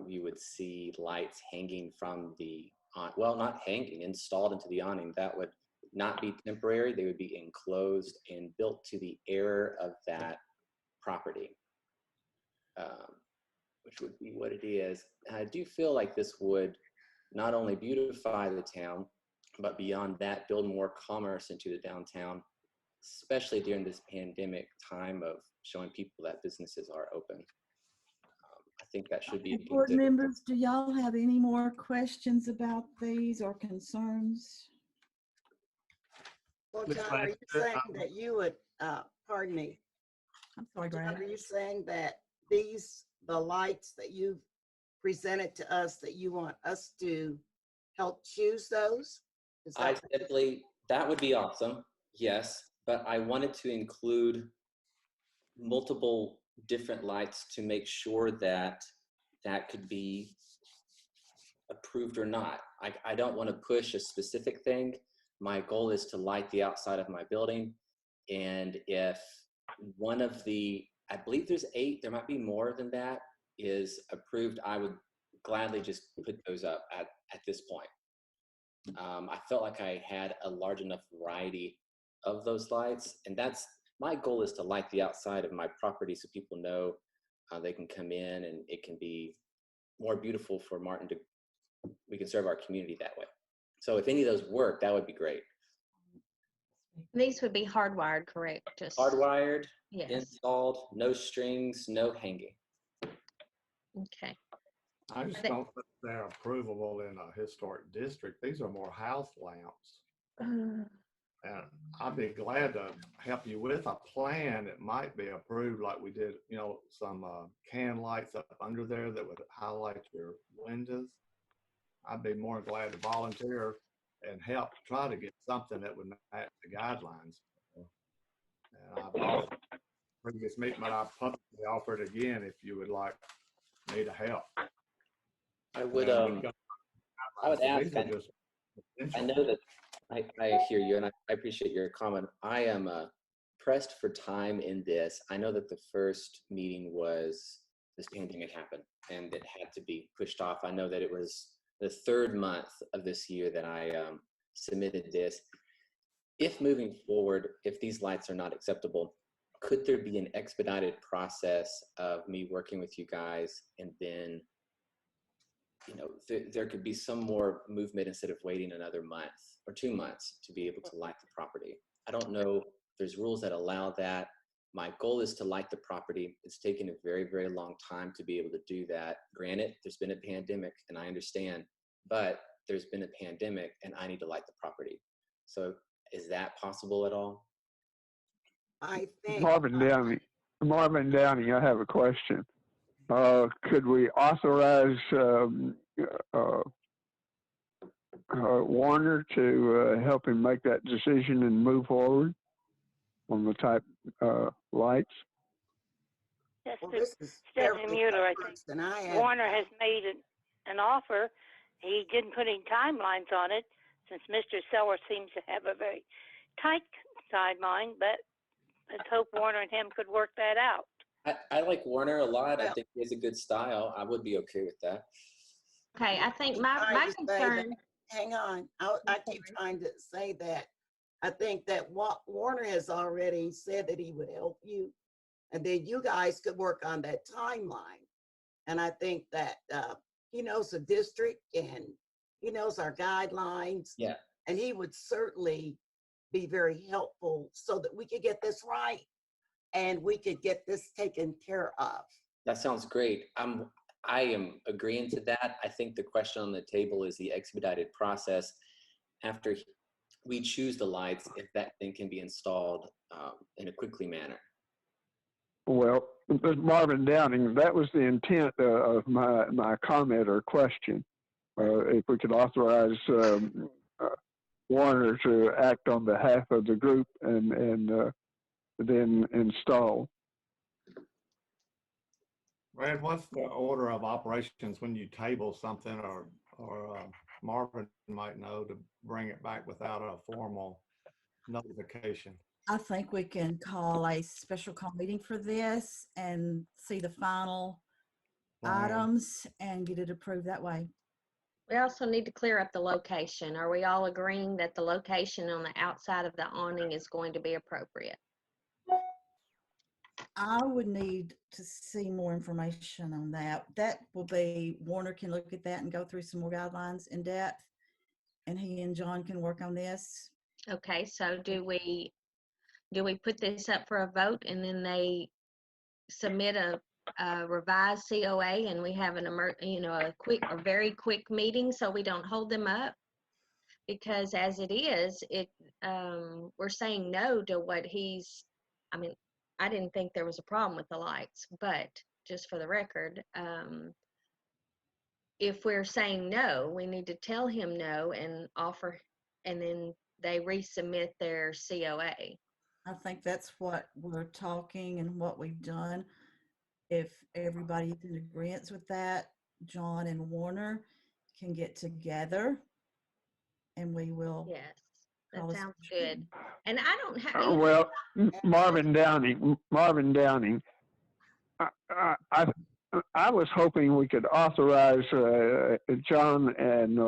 you would see lights hanging from the, well, not hanging, installed into the awning. That would not be temporary. They would be enclosed and built to the air of that property, which would be what it is. And I do feel like this would not only beautify the town, but beyond that, build more commerce into the downtown, especially during this pandemic time of showing people that businesses are open. I think that should be Board members, do y'all have any more questions about these or concerns? Well, John, are you saying that you would, pardon me, I'm sorry, John, Brad. are you saying that the lights that you've presented to us, that you want us to help choose those? I simply, that would be awesome, yes, but I wanted to include multiple different lights to make sure that that could be approved or not. I don't want to push a specific thing. My goal is to light the outside of my building, and if one of the, I believe there's 8, there might be more than that, is approved, I would gladly just put those up at this point. I felt like I had a large enough variety of those lights, and that's my goal, is to light the outside of my property so people know they can come in and it can be more beautiful for Martin to, we can serve our community that way. So if any of those work, that would be great. These would be hardwired, correct? Just Hardwired, yes. installed, no strings, no hanging. Okay. I just don't think they're approvable in a historic district. These are more house lamps. And I'd be glad to help you with a plan that might be approved, like we did, you know, some can lights up under there that would highlight your windows. I'd be more glad to volunteer and help try to get something that would match the guidelines. And I've offered previous meeting, but I publicly offered again if you would like me to help. I would ask. I know that I hear you, and I appreciate your comment. I am pressed for time in this. I know that the first meeting was, this pandemic happened, and it had to be pushed off. I know that it was the 3rd month of this year that I submitted this. If moving forward, if these lights are not acceptable, could there be an expedited process of me working with you guys, and then, you know, there could be some more movement instead of waiting another month or 2 months to be able to light the property? I don't know if there's rules that allow that. My goal is to light the property. It's taken a very, very long time to be able to do that. Granted, there's been a pandemic, and I understand, but there's been a pandemic and I need to light the property. So is that possible at all? I think Marvin Downey, I have a question. Could we authorize Warner to help him make that decision and move forward on the type lights? Yes, well, this is Stephanie Beverly Mueller, I Covers, think and I have, Warner has made an offer. He didn't put any timelines on it, since Mr. Seller seems to have a very tight timeline, but let's hope Warner and him could work that out. I like Warner a lot. I think he has a good style. I would be okay with that. Okay, I think my concern. Hang on, I keep trying to say that. I think that Warner has already said that he would help you, and then you guys could work on that timeline. And I think that he knows the district and he knows our guidelines. Yeah. And he would certainly be very helpful so that we could get this right and we could get this taken care of. That sounds great. I am agreeing to that. I think the question on the table is the expedited process. After we choose the lights if that thing can be installed in a quickly manner. Well, Marvin Downing, that was the intent of my comment or question. If we could authorize Warner to act on behalf of the group and then install. Brad, what's the order of operations when you table something, or Marvin might know to bring it back without a formal notification? I think we can call a special call meeting for this and see the final items and get it approved that way. We also need to clear up the location. Are we all agreeing that the location on the outside of the awning is going to be appropriate? I would need to see more information on that. That will be, Warner can look at that and go through some more guidelines in depth, and he and John can work on this. Okay, so do we put this up for a vote and then they submit a revised COA and we have a very quick meeting so we don't hold them up? Because as it is, we're saying no to what I didn't think there was a problem with the lights, but just for the record, if we're saying no, we need to tell him no and offer, and then they resubmit their COA. I think that's what we're talking and what we've done. If everybody's in agreement with that, John and Warner can get together and we will. Yes, that call a sounds special good. meeting. And I don't have. Well, Marvin Downing, I was hoping we could authorize John and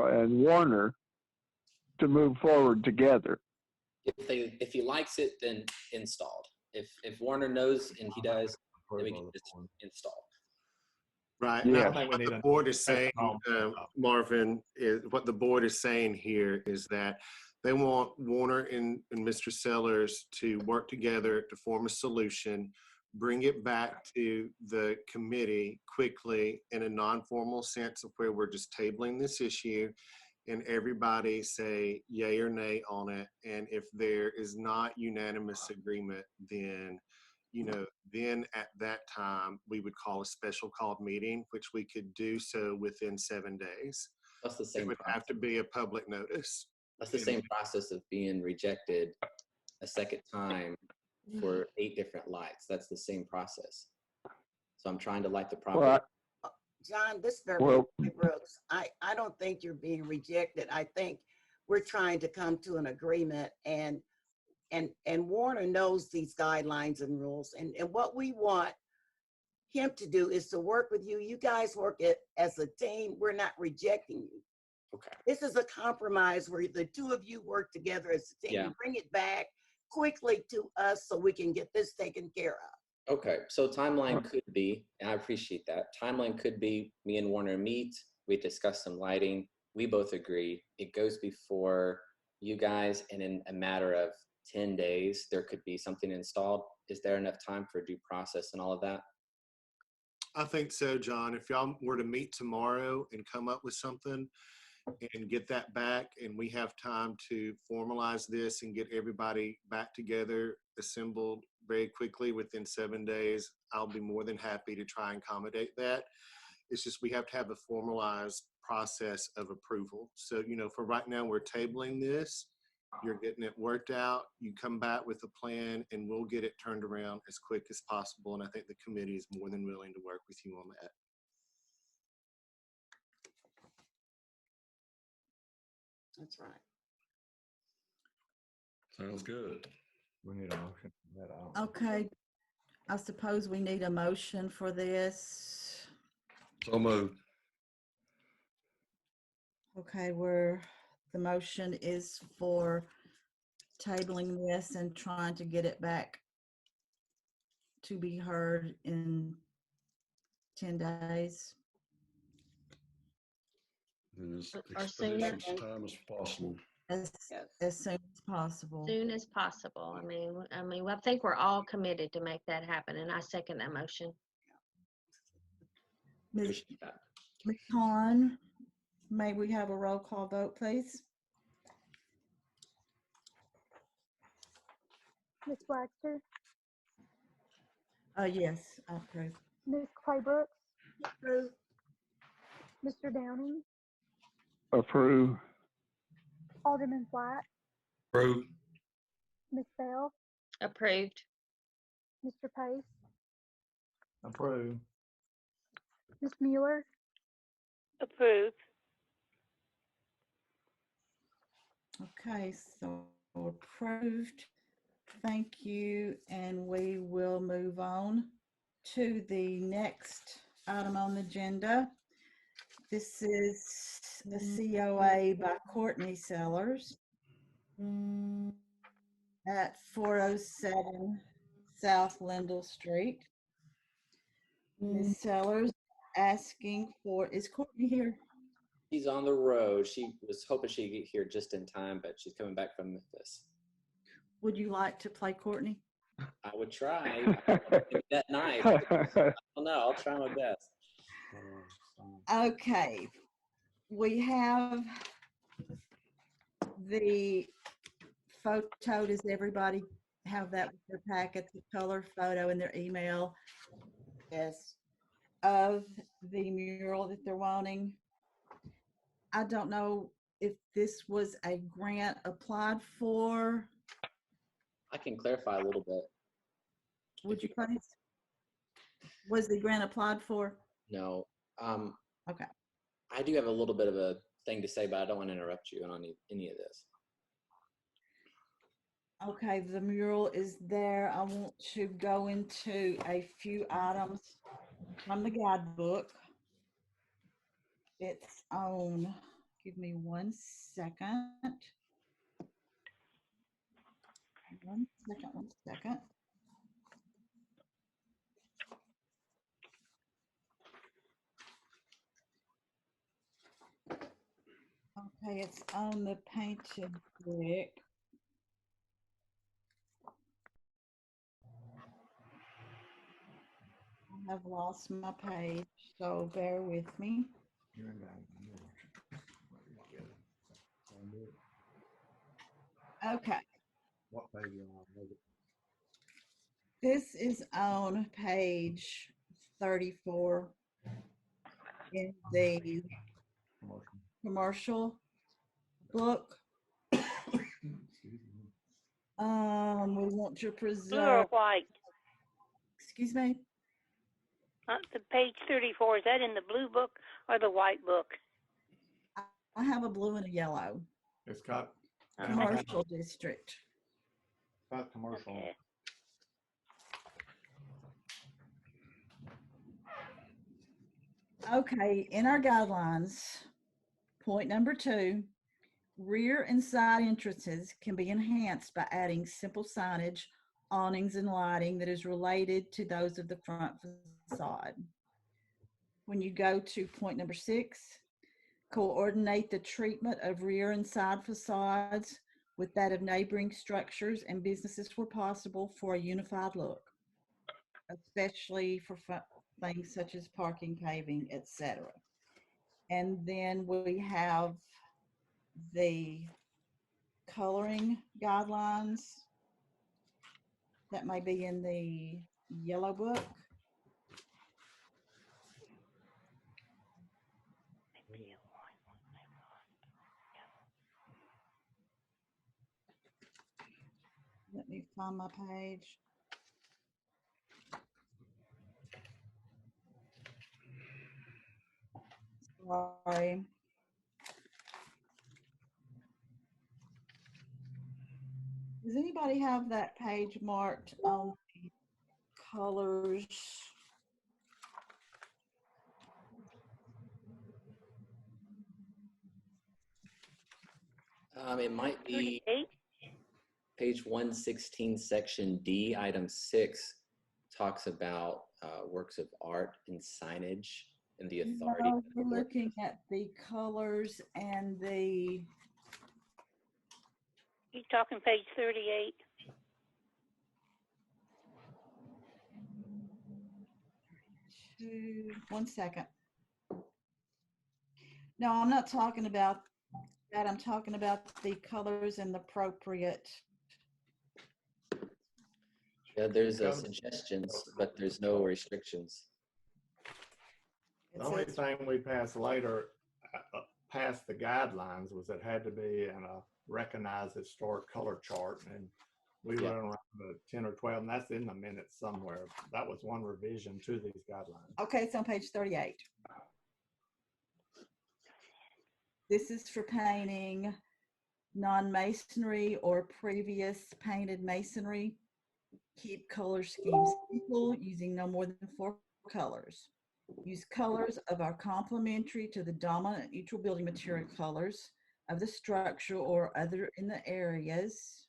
Warner to move forward together. If he likes it, then installed. If Warner knows and he does, then we can just install. Right. Yeah. Now, what the board is saying, Marvin, is what the board is saying here is that they want Warner and Mr. Sellers to work together to form a solution, bring it back to the committee quickly in a non-formal sense of where we're just tabling this issue, and everybody say yay or nay on it. And if there is not unanimous agreement, then then at that time we would call a special called meeting, which we could do so within 7 days. That's the same. It would have to be a public notice. That's the same process of being rejected a second time for 8 different lights. That's the same process. So I'm trying to light the property. Well, John, this is Beverly Brooks. I don't think you're being rejected. I think we're trying to come to an agreement, and Warner knows these guidelines and rules. And what we want him to do is to work with you. You guys work it as a team. We're not rejecting you. Okay. This is a compromise where the two of you work together as a team. Yeah. You bring it back quickly to us so we can get this taken care of. Okay, so timeline could be, and I appreciate that, timeline could be me and Warner meet, we discuss some lighting, we both agree, it goes before you guys, and in a matter of 10 days, there could be something installed. Is there enough time for due process and all of that? I think so, John. If y'all were to meet tomorrow and come up with something and get that back, and we have time to formalize this and get everybody back together, assembled very quickly within 7 days, I'll be more than happy to try and accommodate that. It's just we have to have a formalized process of approval. So, for right now, we're tabling this. You're getting it worked out. You come back with a plan, and we'll get it turned around as quick as possible. And I think the committee is more than willing to work with you on that. That's right. Sounds good. We need a motion for that. Okay, I suppose we need a motion for this. So moved. Okay, the motion is for tabling this and trying to get it back to be heard in 10 days. And as Or sooner. expeditious time as possible. As soon as possible. Soon as possible. I mean, I think we're all committed to make that happen, and I second that motion. Ms. Appreciate that. Ms. Hahn, may we have a roll call vote, please? Ms. Wagster, Yes, I approve. Ms. Claybrooks, Mr. Downing, Approve. Alderman White, Approve. Ms. Bell, Approved. Mr. Pace, Approve. Ms. Mueller, Approved. Okay, so approved. Thank you. And we will move on to the next item on the agenda. This is the COA by Courtney Sellers at 407 South Lindell Street. Ms. Sellers asking for, is Courtney here? She's on the road. She was hoping she'd get here just in time, but she's coming back from Memphis. Would you like to play Courtney? I would try. Maybe that night. I don't know. I'll try my best. Okay, we have the photo. Does everybody have that with their packet, the color photo in their email? Yes. Of the mural that they're wanting. I don't know if this was a grant applied for. I can clarify a little bit. Would you please? Was the grant applied for? No. Okay. I do have a little bit of a thing to say, but I don't want to interrupt you on any of this. Okay, the mural is there. I want to go into a few items from the guidebook. It's on, give me 1 second. 1 second, 1 second. Okay, it's on the painted brick. I have lost my page, so bear with me. Okay. What page are you on? This is on page 34 in the commercial book. We want to Blue or preserve. white? Excuse me. The page 34, is that in the blue book or the white book? I have a blue and a yellow. It's got Commercial district. got commercial. Okay. Okay, in our guidelines, point number 2, rear and side entrances can be enhanced by adding simple signage, awnings, and lighting that is related to those of the front facade. When you go to point number 6, coordinate the treatment of rear and side facades with that of neighboring structures and businesses where possible for a unified look, especially for things such as parking, paving, etc. And then we have the coloring guidelines that may be in the yellow book. Let me find my page. Sorry. Does anybody have that page marked on the colors? It might be page 116, section D, item 6 talks about works of art and signage and the authority. No, we're looking at the colors and the. You talking page 38? One second. No, I'm not talking about that. I'm talking about the colors and the appropriate Yeah, there's suggestions, but there's no restrictions. The only thing we passed later, past the guidelines, was it had to be in a recognized historic color chart, and we were around 10 or 12, and that's in the minutes somewhere. That was one revision to these guidelines. Okay, it's on page 38. This is for painting non-masonry or previous painted masonry. Keep color schemes simple, using no more than 4 colors. Use colors of are complementary to the dominant neutral building material colors of the structure or other in the areas.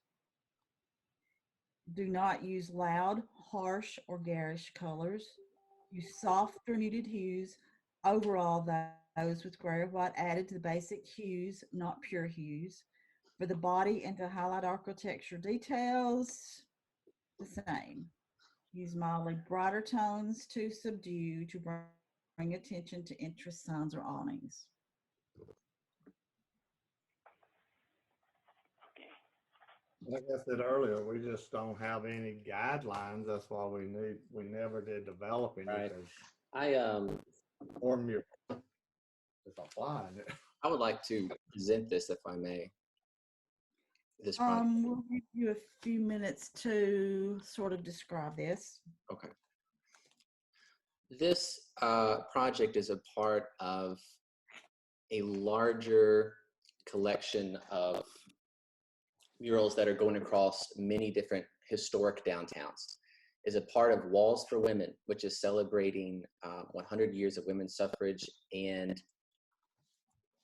Do not use loud, harsh, or garish colors. Use softer muted hues. Overall, those with gray or white added to the basic hues, not pure hues. For the body and to highlight architecture details, the same. Use mildly brighter tones to subdue to bring attention to interest signs or awnings. Like I said earlier, we just don't have any guidelines. That's why we never did develop any. Right. Or mural. It's applying it. I would like to present this, if I may. This project. We'll give you a few minutes to sort of describe this. Okay. This project is a part of a larger collection of murals that are going across many different historic downtowns. Is a part of Walls for Women, which is celebrating 100 years of women's suffrage. And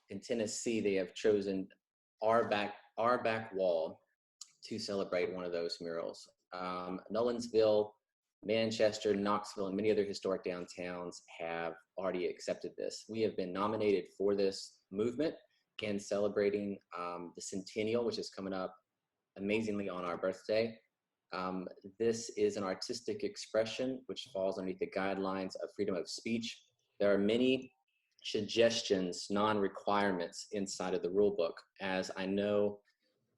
in Tennessee, they have chosen our back wall to celebrate one of those murals. Nolensville, Manchester, Knoxville, and many other historic downtowns have already accepted this. We have been nominated for this movement and celebrating the centennial, which is coming up amazingly on our birthday. This is an artistic expression which falls underneath the guidelines of freedom of speech. There are many suggestions, non-requirements inside of the rule book, as I know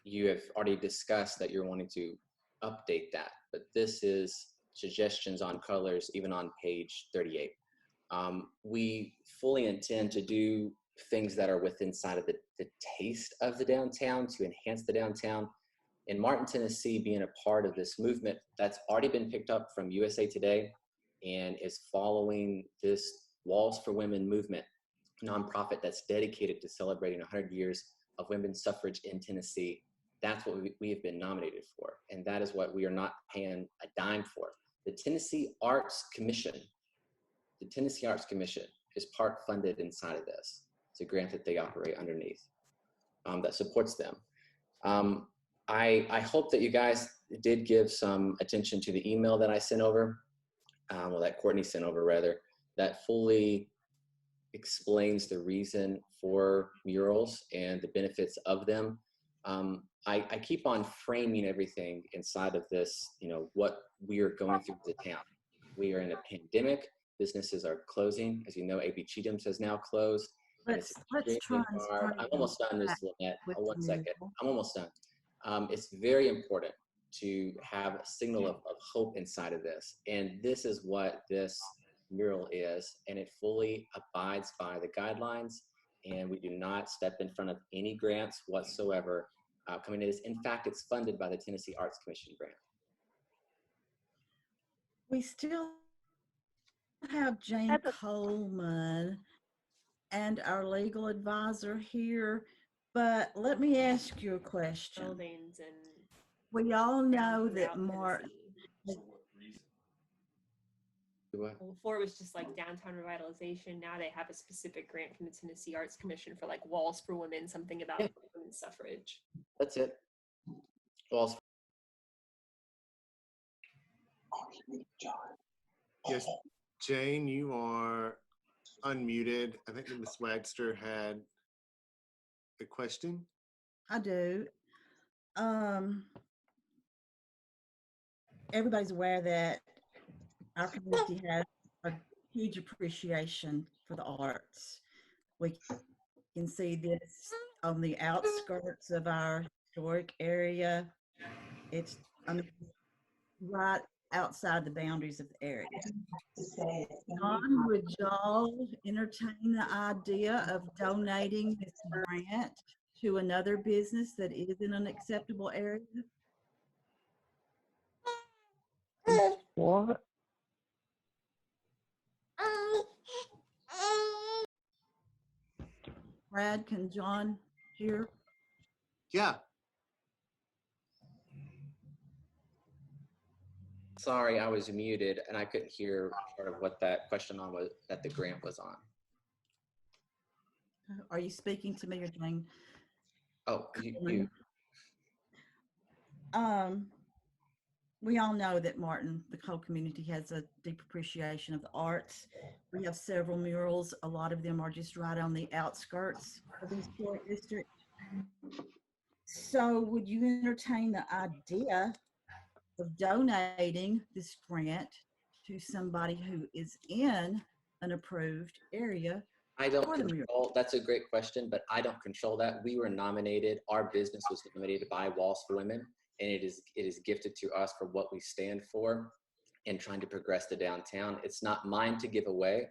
you have already discussed that you're wanting to update that, but this is suggestions on colors, even on page 38. We fully intend to do things that are within inside of the taste of the downtown to enhance the downtown. In Martin, Tennessee, being a part of this movement that's already been picked up from USA Today and is following this Walls for Women movement, nonprofit that's dedicated to celebrating 100 years of women's suffrage in Tennessee. That's what we have been nominated for, and that is what we are not paying a dime for. The Tennessee Arts Commission is part funded inside of this. It's a grant that they operate underneath that supports them. I hope that you guys did give some attention to the email that I sent over, well, that Courtney sent over rather, that fully explains the reason for murals and the benefits of them. I keep on framing everything inside of this, what we are going through as a town. We are in a pandemic. Businesses are closing. As you know, A.B. Cheatham's has now closed. Let's try and start I'm almost done, Ms. Lynette. One second. I'm almost done. It's very important to have a signal of hope inside of this. And this is what this mural is. And it fully abides by the guidelines. And we do not step in front of any grants whatsoever coming in. In fact, it's funded by the Tennessee Arts Commission grant. We still have Jane-Coleman and our legal advisor here, but let me ask you a question. Buildings and we all know that well, before it was just like downtown revitalization. Now they have a specific grant from the Tennessee Arts Commission for like Walls for Women, something about women's suffrage. That's it. Walls. Yes, Jane, you are unmuted. I think Ms. Wagster had a question. I do. Everybody's aware that our community has a huge appreciation for the arts. We can see this on the outskirts of our historic area. It's right outside the boundaries of the area. John, would y'all entertain the idea of donating this grant to another business that is in an acceptable area? What? Brad, can John hear? Yeah. Sorry, I was muted and I couldn't hear part of what that question on was, that the grant was on. Are you speaking to me or Jane? Oh, you. We all know that Martin, the whole community, has a deep appreciation of the arts. We have several murals. A lot of them are just right on the outskirts of the historic district. So would you entertain the idea of donating this grant to somebody who is in an approved area? I don't control, that's a great question, but I don't control that. We were nominated, our business was nominated by Walls for Women, and it is gifted to us for what we stand for and trying to progress the downtown. It's not mine to give away.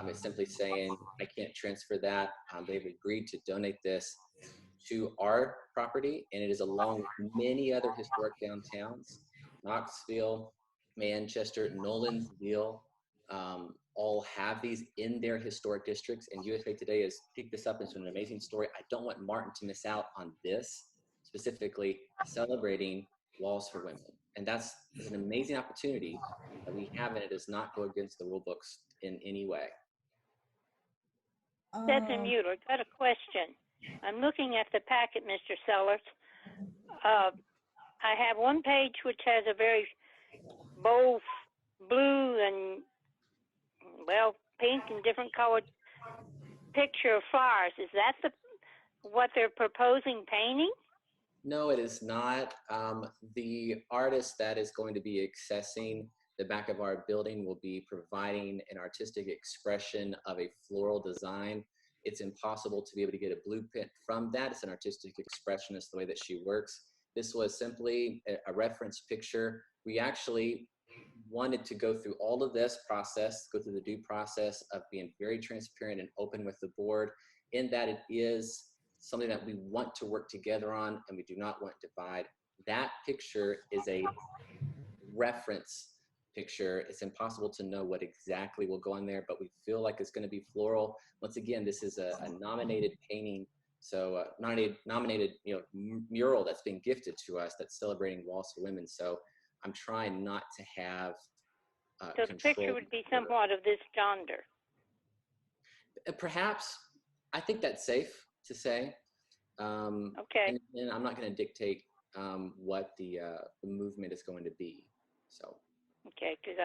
It's simply saying I can't transfer that. They've agreed to donate this to our property, and it is along with many other historic downtowns, Knoxville, Manchester, Nolensville, all have these in their historic districts, and USA Today has picked this up into an amazing story. I don't want Martin to miss out on this, specifically celebrating Walls for Women. And that's an amazing opportunity that we have, and it does not go against the rule books in any way. Stephanie Mueller, got a question. I'm looking at the packet, Mr. Sellers. I have one page which has a very bold blue and, well, pink and different colored picture of flowers. Is that what they're proposing painting? No, it is not. The artist that is going to be accessing the back of our building will be providing an artistic expression of a floral design. It's impossible to be able to get a blueprint from that. It's an artistic expressionist, the way that she works. This was simply a reference picture. We actually wanted to go through all of this process, go through the due process of being very transparent and open with the board, in that it is something that we want to work together on and we do not want to divide. That picture is a reference picture. It's impossible to know what exactly will go on there, but we feel like it's going to be floral. Once again, this is a nominated painting, so nominated mural that's being gifted to us that's celebrating Walls for Women. So I'm trying not to have so the picture would be somewhat of this gender. Perhaps. I think that's safe to say. Okay. And I'm not going to dictate what the movement is going to be. So. Okay, because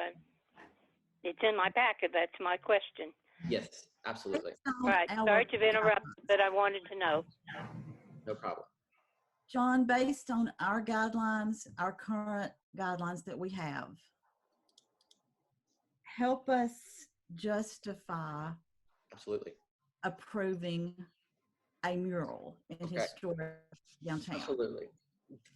it's in my packet. That's my question. Yes, absolutely. Right. Sorry to interrupt, but I wanted to know. No problem. John, based on our guidelines, our current guidelines that we have, help us justify absolutely approving a mural in historic downtown. Absolutely.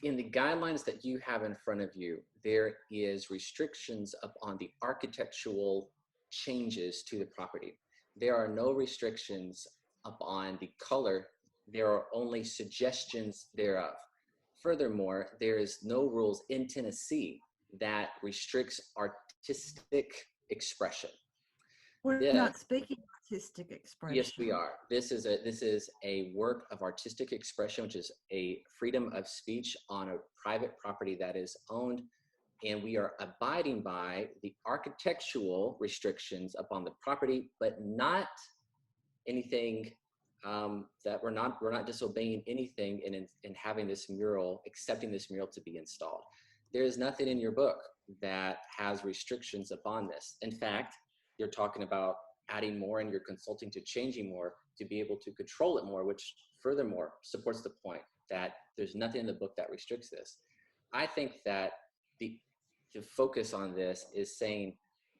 In the guidelines that you have in front of you, there is restrictions upon the architectural changes to the property. There are no restrictions upon the color. There are only suggestions thereof. Furthermore, there is no rules in Tennessee that restricts artistic expression. We're not speaking artistic expression. Yes, we are. This is a work of artistic expression, which is a freedom of speech on a private property that is owned, and we are abiding by the architectural restrictions upon the property, but not anything that we're not disobeying anything in having this mural, accepting this mural to be installed. There is nothing in your book that has restrictions upon this. In fact, you're talking about adding more and you're consulting to changing more to be able to control it more, which furthermore supports the point that there's nothing in the book that restricts this. I think that the focus on this is saying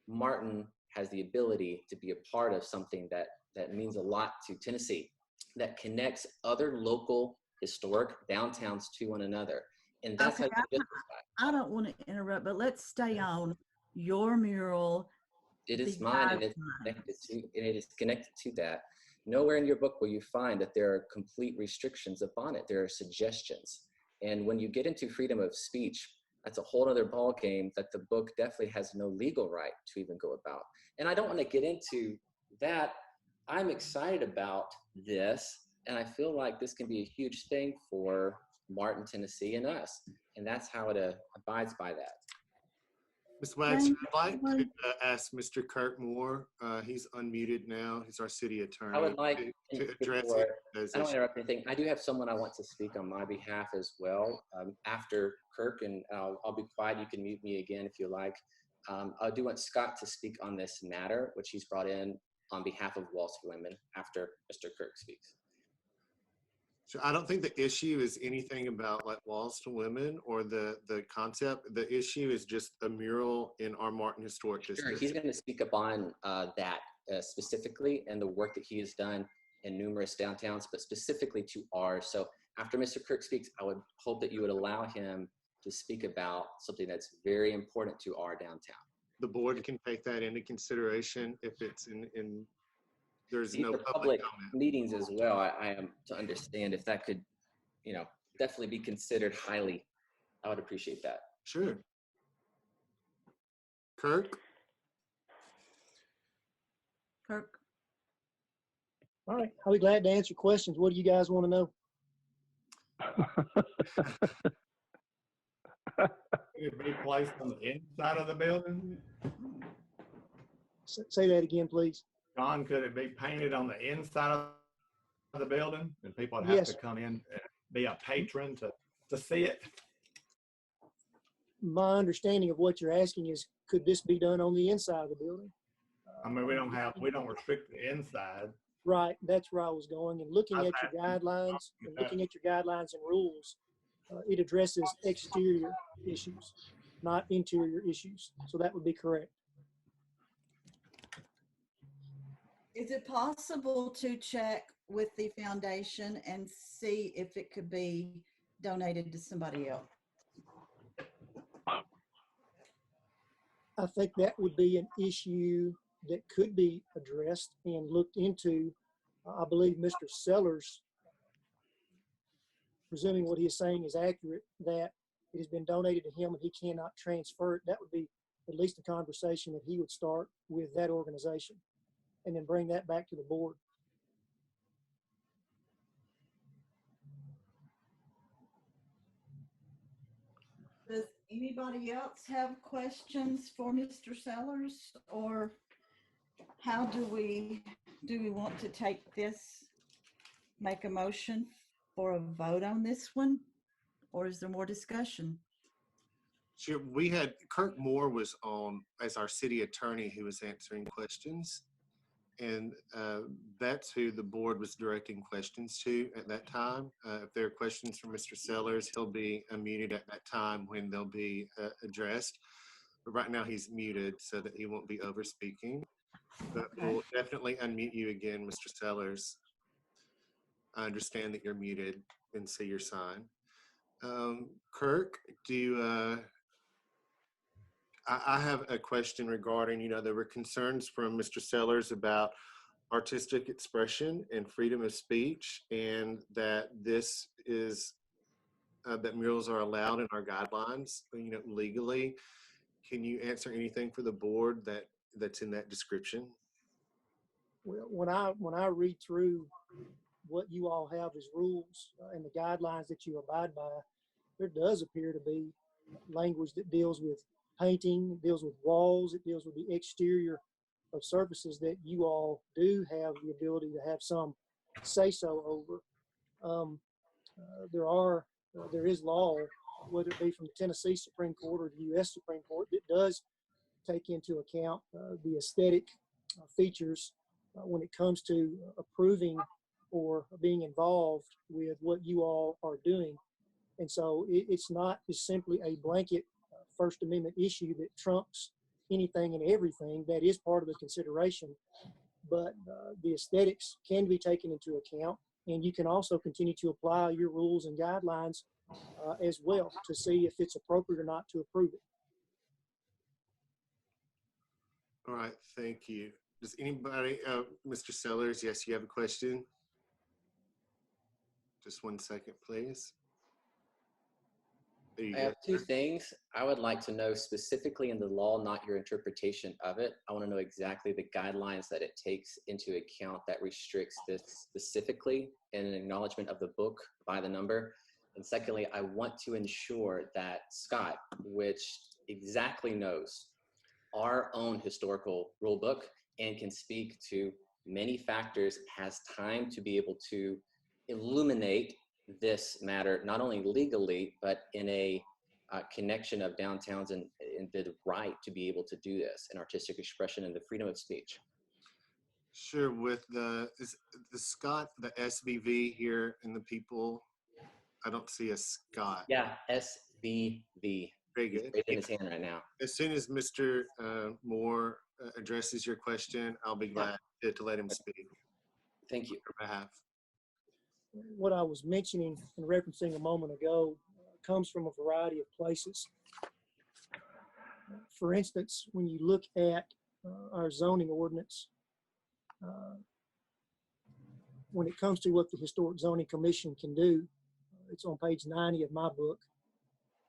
Martin has the ability to be a part of something that means a lot to Tennessee, that connects other local historic downtowns to one another. And that's Okay, how you justify. I don't want to interrupt, but let's stay on your mural. It is the mine, and it is connected to that. Nowhere in your book will you find that there are complete restrictions upon it. There are suggestions. And when you get into freedom of speech, that's a whole other ball game that the book definitely has no legal right to even go about. And I don't want to get into that. I'm excited about this, and I feel like this can be a huge thing for Martin, Tennessee, and us. And that's how it abides by that. Ms. Wax, I'd like to ask Mr. Kirk Moore. He's unmuted now. He's our city attorney. I would like to address before, it. I don't want to interrupt anything. I do have someone I want to speak on my behalf as well after Kirk, and I'll be quiet. You can mute me again if you like. I do want Scott to speak on this matter, which he's brought in on behalf of Walls for Women after Mr. Kirk speaks. So I don't think the issue is anything about like Walls to Women or the concept. The issue is just a mural in our Martin Historic District. Sure, he's going to speak upon that specifically and the work that he has done in numerous downtowns, but specifically to ours. So after Mr. Kirk speaks, I would hope that you would allow him to speak about something that's very important to our downtown. The board can take that into consideration if it's in there's These no are public comment. meetings as well. I am to understand if that could, definitely be considered highly. I would appreciate that. Sure. Kirk? Kirk. All right, I'll be glad to answer questions. What do you guys want to know? Could it be placed on the inside of the building? Say that again, please. John, could it be painted on the inside of the building? And people would have Yes. to come in and be a patron to see it? My understanding of what you're asking is, could this be done on the inside of the building? I mean, we don't restrict the inside. Right, that's where I was going. And looking at your guidelines and rules, it addresses exterior issues, not interior issues. So that would be correct. Is it possible to check with the foundation and see if it could be donated to somebody else? I think that would be an issue that could be addressed and looked into. I believe Mr. Sellers, presuming what he is saying is accurate, that it has been donated to him and he cannot transfer it. That would be at least a conversation that he would start with that organization and then bring that back to the board. Does anybody else have questions for Mr. Sellers, or how do we want to take this, make a motion for a vote on this one, or is there more discussion? Sure. We had Kirk Moore was on as our city attorney who was answering questions. And that's who the board was directing questions to at that time. If there are questions from Mr. Sellers, he'll be unmuted at that time when they'll be addressed. But right now he's muted so that he won't be over speaking. But we'll definitely unmute you again, Mr. Sellers. I understand that you're muted and see your sign. Kirk, do you, I have a question regarding, there were concerns from Mr. Sellers about artistic expression and freedom of speech, and that this is, that murals are allowed in our guidelines, legally. Can you answer anything for the board that's in that description? Well, when I read through what you all have as rules and the guidelines that you abide by, there does appear to be language that deals with painting, it deals with walls, it deals with the exterior of surfaces that you all do have the ability to have some say-so over. There is law, whether it be from the Tennessee Supreme Court or the U.S. Supreme Court, that does take into account the aesthetic features when it comes to approving or being involved with what you all are doing. And so it's not just simply a blanket First Amendment issue that trumps anything and everything. That is part of the consideration, but the aesthetics can be taken into account, and you can also continue to apply your rules and guidelines as well to see if it's appropriate or not to approve it. All right, thank you. Does anybody, Mr. Sellers, yes, you have a question? Just 1 second, please. There you I go. have two things. I would like to know specifically in the law, not your interpretation of it. I want to know exactly the guidelines that it takes into account that restricts this specifically in an acknowledgement of the book by the number. And secondly, I want to ensure that Scott, which exactly knows our own historical rule book and can speak to many factors, has time to be able to illuminate this matter, not only legally, but in a connection of downtowns and the right to be able to do this, and artistic expression and the freedom of speech. Sure, with is the Scott, the SVV here in the people, I don't see a Scott. Yeah, SVV. Very good. He's raising his hand right now. As soon as Mr. Moore addresses your question, I'll be glad to let him speak. Thank you. On your behalf. What I was mentioning and referencing a moment ago comes from a variety of places. For instance, when you look at our zoning ordinance, when it comes to what the Historic Zoning Commission can do, it's on page 90 of my book,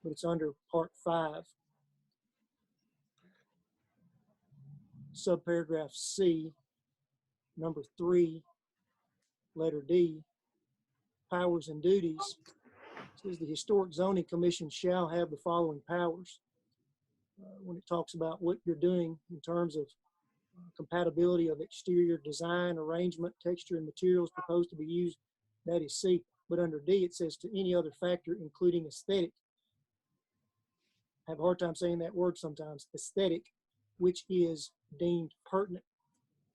but it's under part 5, subparagraph C, number 3, letter D, powers and duties. It says the Historic Zoning Commission shall have the following powers. When it talks about what you're doing in terms of compatibility of exterior design, arrangement, texture, and materials proposed to be used, that is C. But under D, it says to any other factor, including aesthetic. I have a hard time saying that word sometimes, aesthetic, which is deemed pertinent.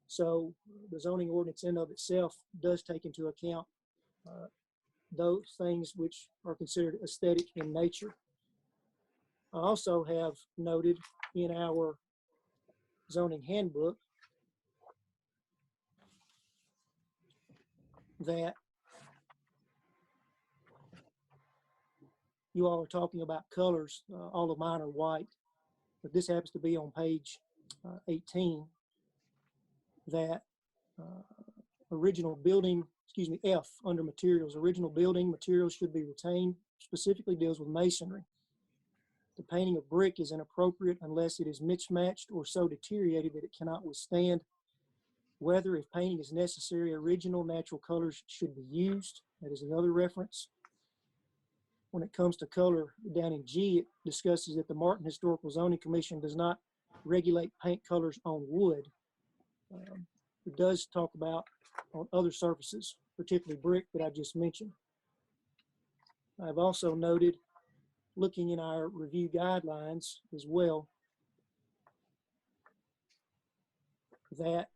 So the zoning ordinance in of itself does take into account those things which are considered aesthetic in nature. I also have noted in our zoning handbook that you all are talking about colors. All of mine are white, but this happens to be on page 18, that original building, F under materials, original building materials should be retained, specifically deals with masonry. The painting of brick is inappropriate unless it is mismatched or so deteriorated that it cannot withstand weather. If painting is necessary, original natural colors should be used. That is another reference. When it comes to color, down in G, it discusses that the Martin Historical Zoning Commission does not regulate paint colors on wood. It does talk about on other surfaces, particularly brick that I just mentioned. I've also noted, looking in our review guidelines as well, that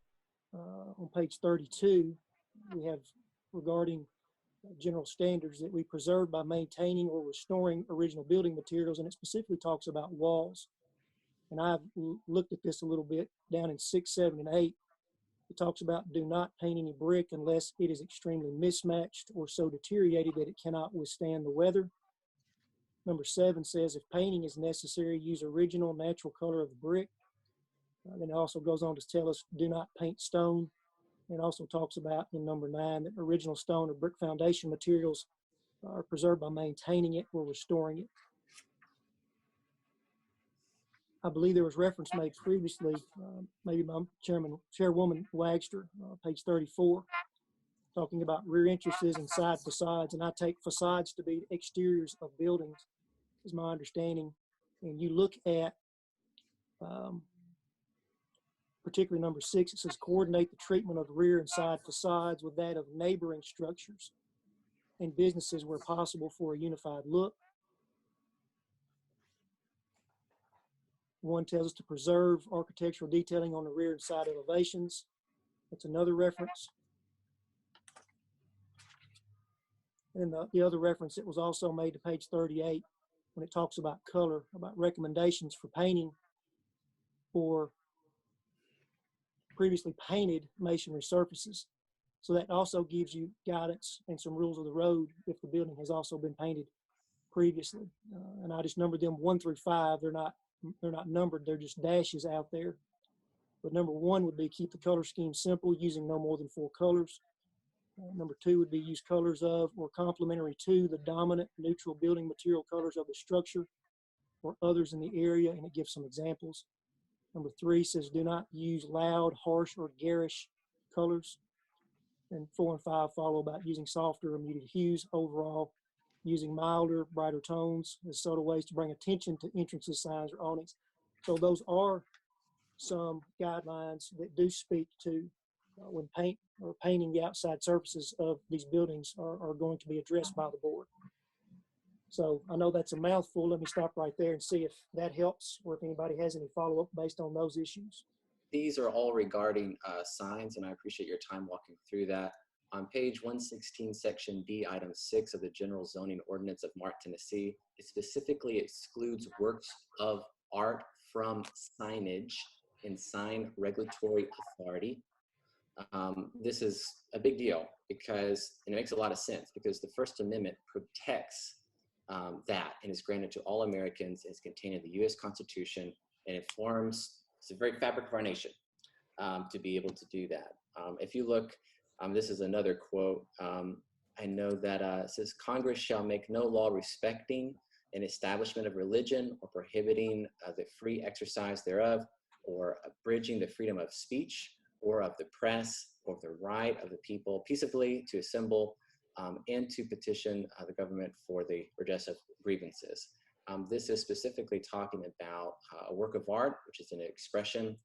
on page 32, we have regarding general standards that we preserve by maintaining or restoring original building materials, and it specifically talks about walls. And I've looked at this a little bit down in 6, 7, and 8. It talks about do not paint any brick unless it is extremely mismatched or so deteriorated that it cannot withstand the weather. Number 7 says if painting is necessary, use original natural color of the brick. Then it also goes on to tell us do not paint stone. It also talks about in number 9 that original stone or brick foundation materials are preserved by maintaining it or restoring it. I believe there was reference made previously, maybe by Chairwoman Wagster, page 34, talking about rear entrances and side facades. And I take facades to be exteriors of buildings, is my understanding. And you look at particularly number 6, it says coordinate the treatment of rear and side facades with that of neighboring structures and businesses where possible for a unified look. 1 tells us to preserve architectural detailing on the rear and side elevations. That's another reference. And the other reference that was also made to page 38 when it talks about color, about recommendations for painting for previously painted masonry surfaces. So that also gives you guidance and some rules of the road if the building has also been painted previously. And I just numbered them 1 through 5. They're not numbered, they're just dashes out there. But number 1 would be keep the color scheme simple, using no more than 4 colors. Number 2 would be use colors of or complementary to the dominant neutral building material colors of the structure or others in the area, and it gives some examples. Number 3 says do not use loud, harsh, or garish colors. And 4 and 5 follow about using softer or muted hues overall, using milder, brighter tones as subtle ways to bring attention to entrances, signs, or awnings. So those are some guidelines that do speak to when painting the outside surfaces of these buildings are going to be addressed by the board. So I know that's a mouthful. Let me stop right there and see if that helps, or if anybody has any follow-up based on those issues. These are all regarding signs, and I appreciate your time walking through that. On page 116, section D, item 6 of the General Zoning Ordinance of Martin, Tennessee, it specifically excludes works of art from signage and sign regulatory authority. This is a big deal because, and it makes a lot of sense, because the First Amendment protects that and is granted to all Americans, is contained in the U.S. Constitution, and it forms, it's the very fabric of our nation to be able to do that. If you look, this is another quote. I know that it says, Congress shall make no law respecting an establishment of religion or prohibiting the free exercise thereof, or abridging the freedom of speech or of the press or the right of the people peaceably to assemble and to petition the government for the redress of grievances. This is specifically talking about a work of art, which is an expression.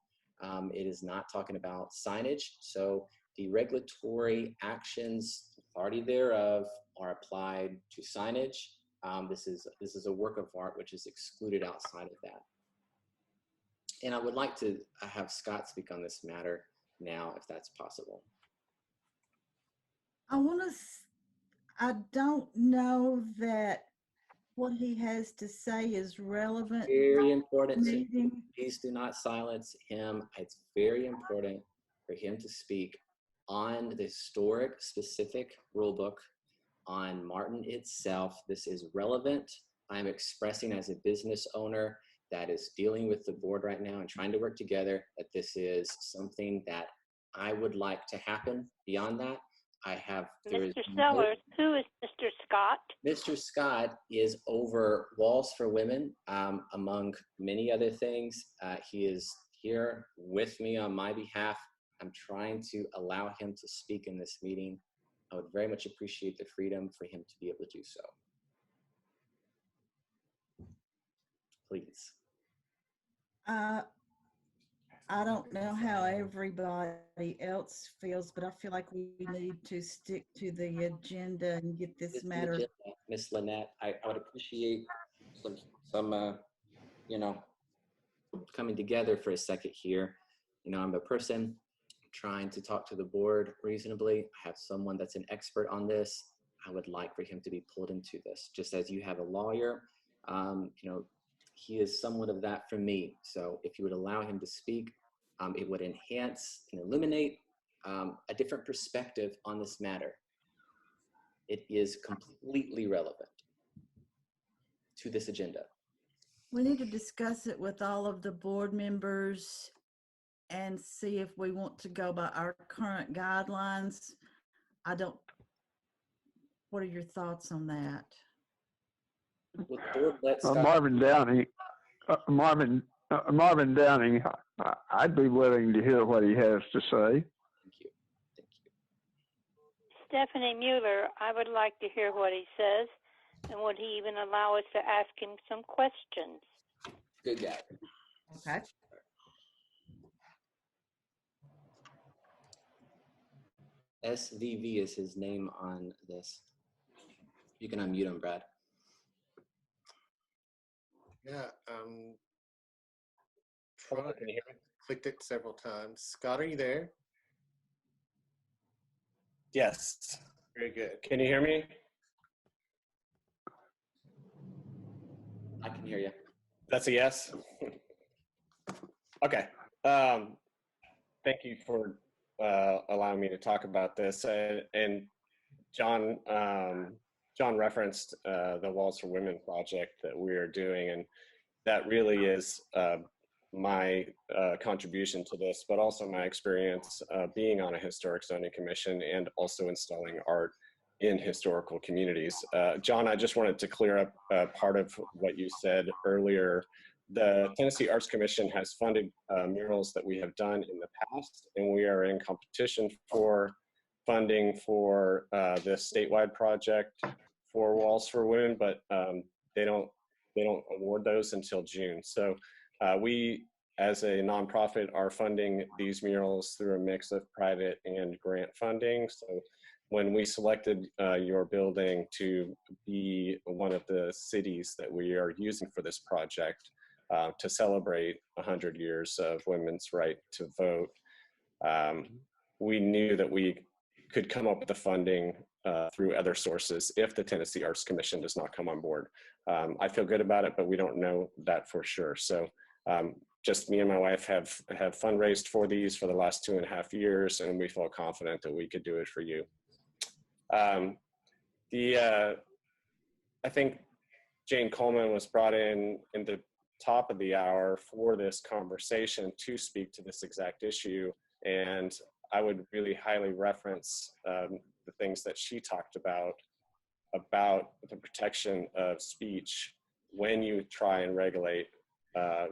It is not talking about signage. So the regulatory actions, authority thereof, are applied to signage. This is a work of art which is excluded outside of that. And I would like to have Scott speak on this matter now, if that's possible. I don't know that what he has to say is relevant. Very important. Meeting. Please do not silence him. It's very important for him to speak on the historic specific rulebook, on Martin itself. This is relevant. I'm expressing as a business owner that is dealing with the board right now and trying to work together that this is something that I would like to happen. Beyond that, I have, Mr. Sellers, who is Mr. Scott? Mr. Scott is over Walls for Women, among many other things. He is here with me on my behalf. I'm trying to allow him to speak in this meeting. I would very much appreciate the freedom for him to be able to do so. Please. I don't know how everybody else feels, but I feel like we need to stick to the agenda and get this matter. Miss Lynette, I would appreciate some you know, coming together for a second here. You know, I'm a person trying to talk to the board reasonably. I have someone that's an expert on this. I would like for him to be pulled into this, just as you have a lawyer. You know, he is somewhat of that for me. So if you would allow him to speak, it would enhance and illuminate a different perspective on this matter. It is completely relevant to this agenda. We need to discuss it with all of the board members and see if we want to go by our current guidelines. What are your thoughts on that? Marvin Downing, Marvin Downing, I'd be willing to hear what he has to say. Thank you. Thank you. Stephanie Mueller, I would like to hear what he says, and would he even allow us to ask him some questions? Good guy. Okay. SVV is his name on this. You can unmute him, Brad. Yeah, can you hear me? Clicked it several times. Scott, are you there? Yes. Very good. Can you hear me? I can hear you. That's a yes. Okay. Thank you for allowing me to talk about this. And John, John referenced the Walls for Women project that we are doing, and that really is my contribution to this, but also my experience being on a historic zoning commission and also installing art in historical communities. John, I just wanted to clear up part of what you said earlier. The Tennessee Arts Commission has funded murals that we have done in the past, and we are in competition for funding for this statewide project for Walls for Women, but they don't award those until June. So we, as a nonprofit, are funding these murals through a mix of private and grant funding. So when we selected your building to be one of the cities that we are using for this project to celebrate 100 years of women's right to vote, we knew that we could come up with the funding through other sources if the Tennessee Arts Commission does not come on board. I feel good about it, but we don't know that for sure. So just me and my wife have fundraised for these for the last 2.5 years, and we felt confident that we could do it for you. I think Jane-Coleman was brought in the top of the hour for this conversation to speak to this exact issue, and I would really highly reference the things that she talked about the protection of speech when you try and regulate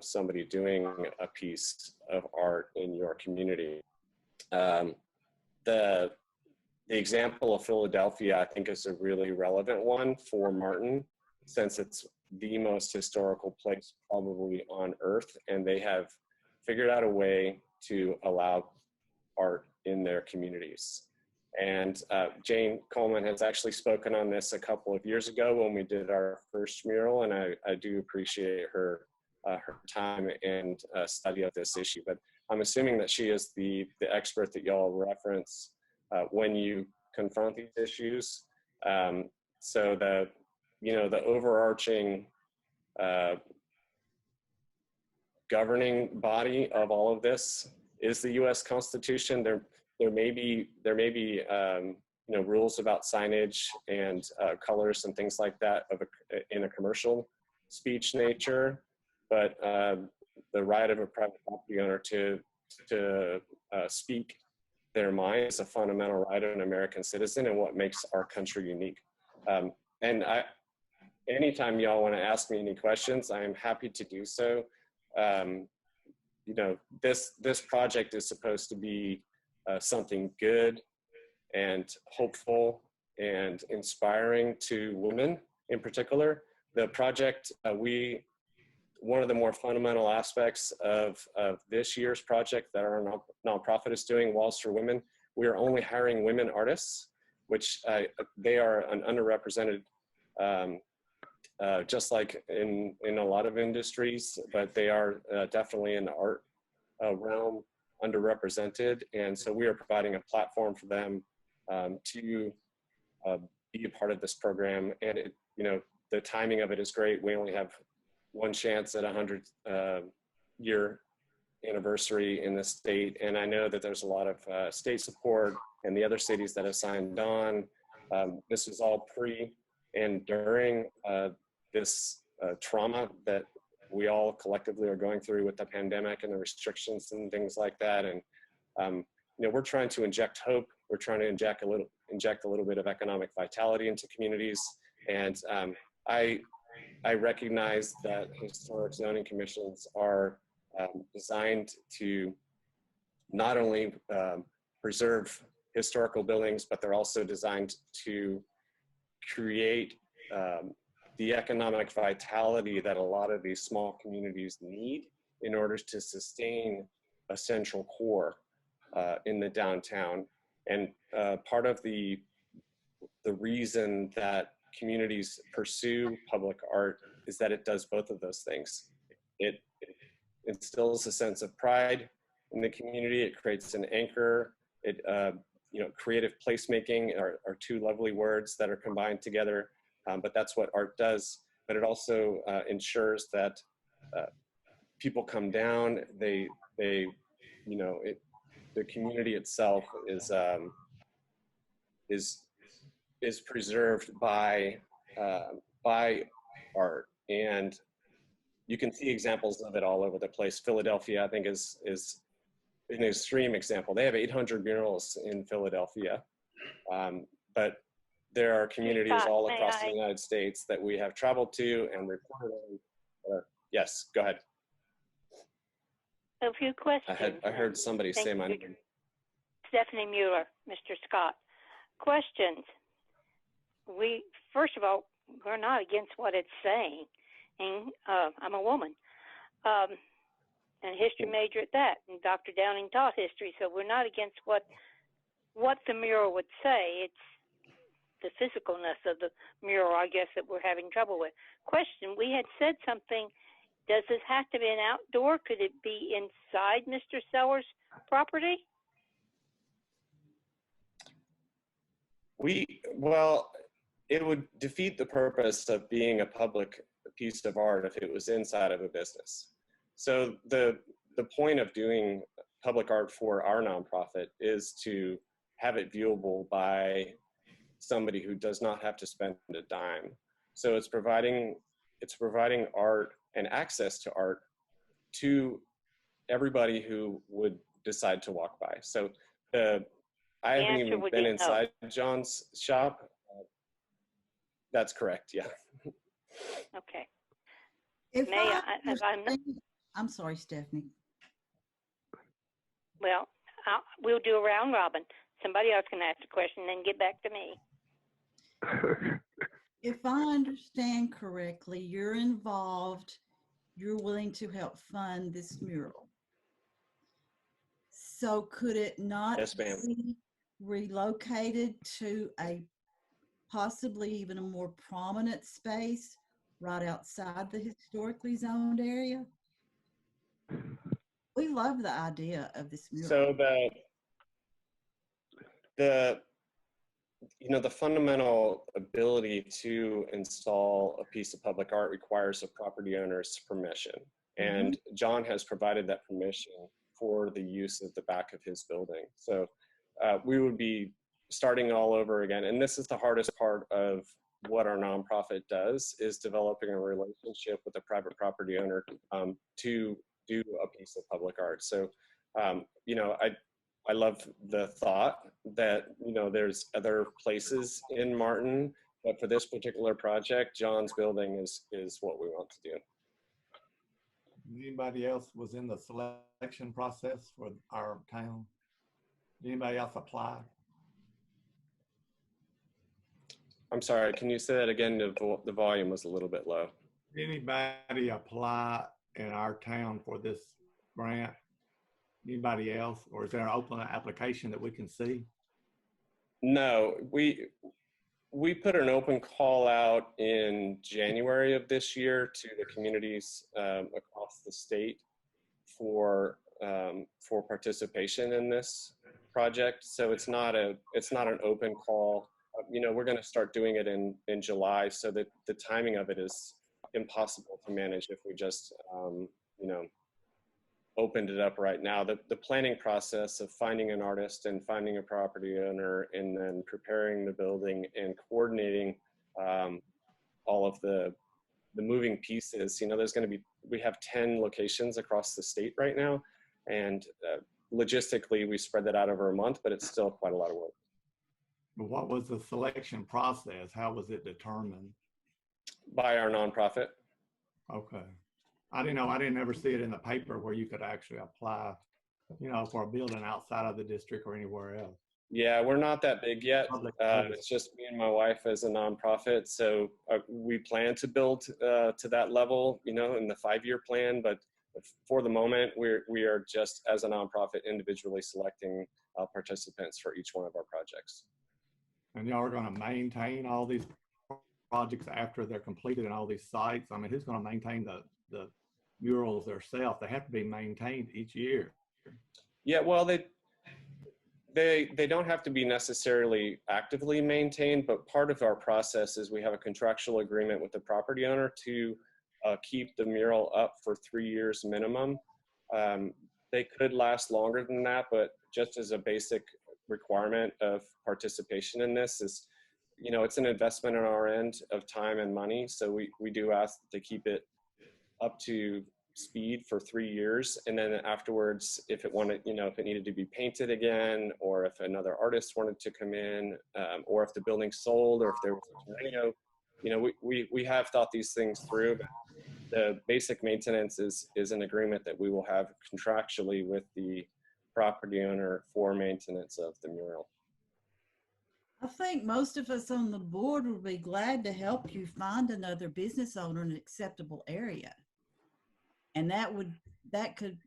somebody doing a piece of art in your community. The example of Philadelphia, I think, is a really relevant one for Martin, since it's the most historical place probably on earth, and they have figured out a way to allow art in their communities. And Jane-Coleman has actually spoken on this a couple of years ago when we did our first mural, and I do appreciate her time and study of this issue. But I'm assuming that she is the expert that y'all reference when you confront these issues. So the overarching governing body of all of this is the U.S. Constitution. There may be rules about signage and colors and things like that in a commercial speech nature, but the right of a private property owner to speak their mind is a fundamental right of an American citizen and what makes our country unique. And anytime y'all want to ask me any questions, I am happy to do so. This project is supposed to be something good and hopeful and inspiring to women in particular. The project, one of the more fundamental aspects of this year's project that our nonprofit is doing, Walls for Women, we are only hiring women artists, which they are an underrepresented, just like in a lot of industries, but they are definitely in the art realm underrepresented. And so we are providing a platform for them to be a part of this program. And the timing of it is great. We only have one chance at 100-year anniversary in the state. And I know that there's a lot of state support and the other cities that have signed on. This is all pre and during this trauma that we all collectively are going through with the pandemic and the restrictions and things like that. And we're trying to inject hope. We're trying to inject a little bit of economic vitality into communities. And I recognize that historic zoning commissions are designed to not only preserve historical buildings, but they're also designed to create the economic vitality that a lot of these small communities need in order to sustain a central core in the downtown. And part of the reason that communities pursue public art is that it does both of those things. It instills a sense of pride in the community. It creates an anchor. Creative placemaking are two lovely words that are combined together, but that's what art does. But it also ensures that people come down. The community itself is is preserved by art, and you can see examples of it all over the place. Philadelphia, I think, is an extreme example. They have 800 murals in Philadelphia, but there are communities all across the United States that we have traveled to and reported on. Yes, go ahead. A few questions. I heard somebody say my name. Stephanie Mueller, Mr. Scott. Questions. First of all, we're not against what it's saying. And I'm a woman, and a history major at that. And Dr. Downing taught history, so we're not against what the mural would say. It's the physicalness of the mural, I guess, that we're having trouble with. Question, we had said something, does this have to be an outdoor? Could it be inside Mr. Sellers' property? Well, it would defeat the purpose of being a public piece of art if it was inside of a business. So the point of doing public art for our nonprofit is to have it viewable by somebody who does not have to spend a dime. So it's providing art and access to art to everybody who would decide to walk by. So I haven't even been inside John's shop. That's correct, yeah. Okay. I'm sorry, Stephanie. Well, we'll do a round robin. Somebody else can ask the question, then get back to me. If I understand correctly, you're involved, you're willing to help fund this mural. So could it not be relocated to a possibly even a more prominent space right outside the historically zoned area? We love the idea of this mural. So the fundamental ability to install a piece of public art requires a property owner's permission. And John has provided that permission for the use of the back of his building. So we would be starting all over again. And this is the hardest part of what our nonprofit does, is developing a relationship with a private property owner to do a piece of public art. So, I love the thought that, there's other places in Martin, but for this particular project, John's building is what we want to do. Anybody else was in the selection process for our town? Anybody else apply? I'm sorry, can you say that again? The volume was a little bit low. Anybody apply in our town for this grant? Anybody else? Or is there an open application that we can see? No, we put an open call out in January of this year to the communities across the state for participation in this project. So it's not an open call. We're going to start doing it in July, so that the timing of it is impossible to manage if we just opened it up right now. The planning process of finding an artist and finding a property owner and then preparing the building and coordinating all of the moving pieces. We have 10 locations across the state right now, and logistically we spread that out over a month, but it's still quite a lot of work. What was the selection process? How was it determined? By our nonprofit. Okay. I didn't ever see it in the paper where you could actually apply, for a building outside of the district or anywhere else. Yeah, we're not that big yet. It's just me and my wife as a nonprofit. So we plan to build to that level, in the 5-year plan. But for the moment, we are just, as a nonprofit, individually selecting participants for each one of our projects. And y'all are going to maintain all these projects after they're completed in all these sites? I mean, who's going to maintain the murals themselves? They have to be maintained each year. Yeah, well, they don't have to be necessarily actively maintained, but part of our process is we have a contractual agreement with the property owner to keep the mural up for 3 years minimum. They could last longer than that, but just as a basic requirement of participation in this is, you know, it's an investment on our end of time and money. So we do ask to keep it up to speed for 3 years. And then afterwards, if it wanted, you know, if it needed to be painted again, or if another artist wanted to come in, or if the building sold, or if there was a tornado, you know, we have thought these things through. But the basic maintenance is an agreement that we will have contractually with the property owner for maintenance of the mural. I think most of us on the board would be glad to help you find another business owner in an acceptable area. And that could,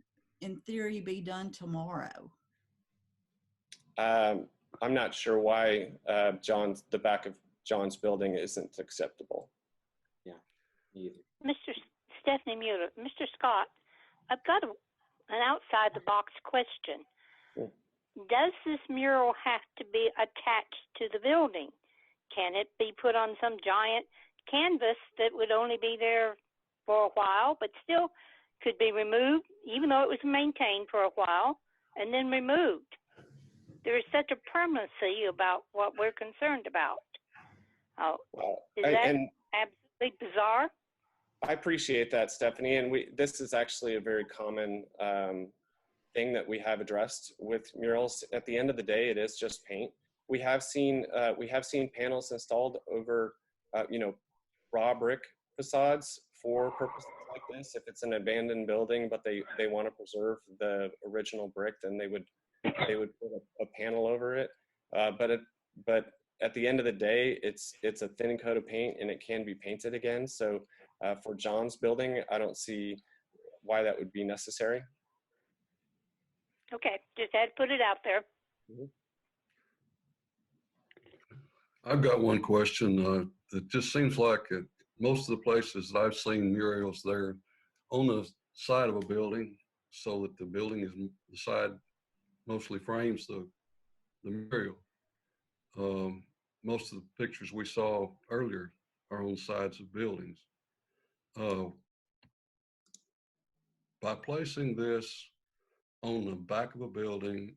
in theory, be done tomorrow. I'm not sure why the back of John's building isn't acceptable. Yeah, me either. Mr. Stephanie Mueller, Mr. Scott, I've got an outside the box question. Sure. Does this mural have to be attached to the building? Can it be put on some giant canvas that would only be there for a while, but still could be removed, even though it was maintained for a while, and then removed? There is such a permanency about what we're concerned about. Is that absolutely bizarre? I appreciate that, Stephanie. And this is actually a very common thing that we have addressed with murals. At the end of the day, it is just paint. We have seen panels installed over, you know, raw brick facades for purposes like this. If it's an abandoned building, but they want to preserve the original brick, then they would put a panel over it. But at the end of the day, it's a thin coat of paint, and it can be painted again. So for John's building, I don't see why that would be necessary. Okay, just had to put it out there. Mm-hmm. I've got one question. It just seems like most of the places that I've seen murals, they're on the side of a building, so that the building is the side mostly frames the mural. Most of the pictures we saw earlier are on sides of buildings. By placing this on the back of a building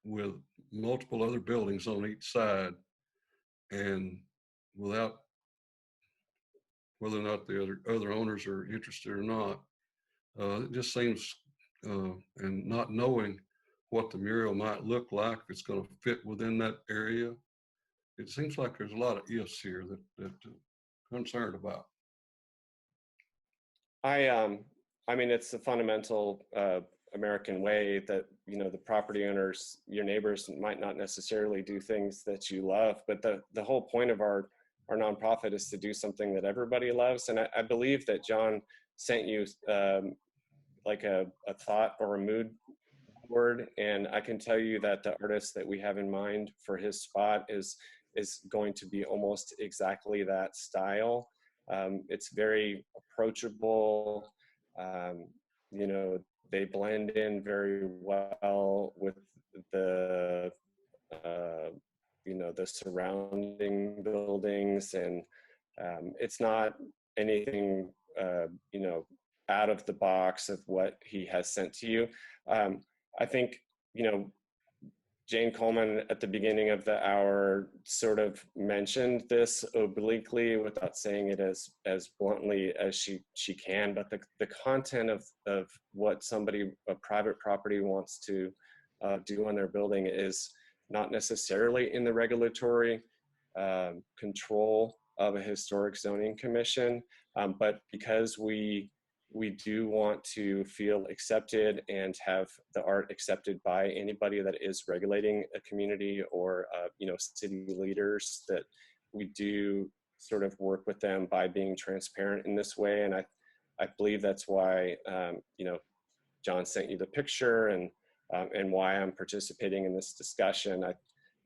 with multiple other buildings on each side, and without whether or not the other owners are interested or not, it just seems, and not knowing what the mural might look like, if it's going to fit within that area, it seems like there's a lot of ifs here that I'm concerned about. I mean, it's the fundamental American way that, you know, the property owners, your neighbors, might not necessarily do things that you love, but the whole point of our nonprofit is to do something that everybody loves. And I believe that John sent you like a thought or a mood board, and I can tell you that the artist that we have in mind for his spot is going to be almost exactly that style. It's very approachable. You know, they blend in very well with the you know, the surrounding buildings, and it's not anything you know, out of the box of what he has sent to you. I think, you know, Jane-Coleman at the beginning of the hour sort of mentioned this obliquely without saying it as bluntly as she can, but the content of what a private property wants to do on their building is not necessarily in the regulatory control of a historic zoning commission, but because we do want to feel accepted and have the art accepted by anybody that is regulating a community, or you know, city leaders, that we do sort of work with them by being transparent in this way. And I believe that's why you know, John sent you the picture, and why I'm participating in this discussion.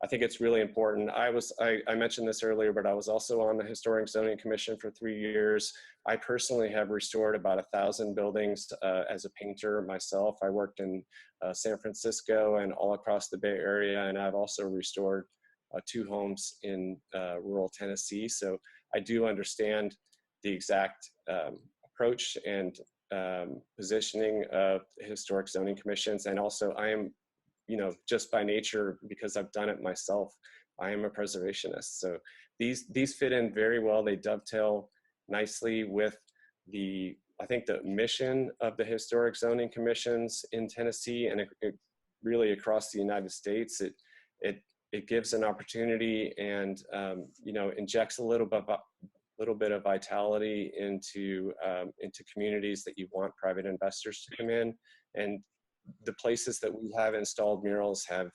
I think it's really important. I mentioned this earlier, but I was also on the Historic Zoning Commission for 3 years. I personally have restored about 1,000 buildings as a painter myself. I worked in San Francisco and all across the Bay Area, and I've also restored 2 homes in rural Tennessee. So I do understand the exact approach and positioning of historic zoning commissions. And also I am, you know, just by nature, because I've done it myself, I am a preservationist. So these fit in very well. They dovetail nicely with I think the mission of the historic zoning commissions in Tennessee and really across the United States. It gives an opportunity and injects a little bit of vitality into communities that you want private investors to come in. And the places that we have installed murals have,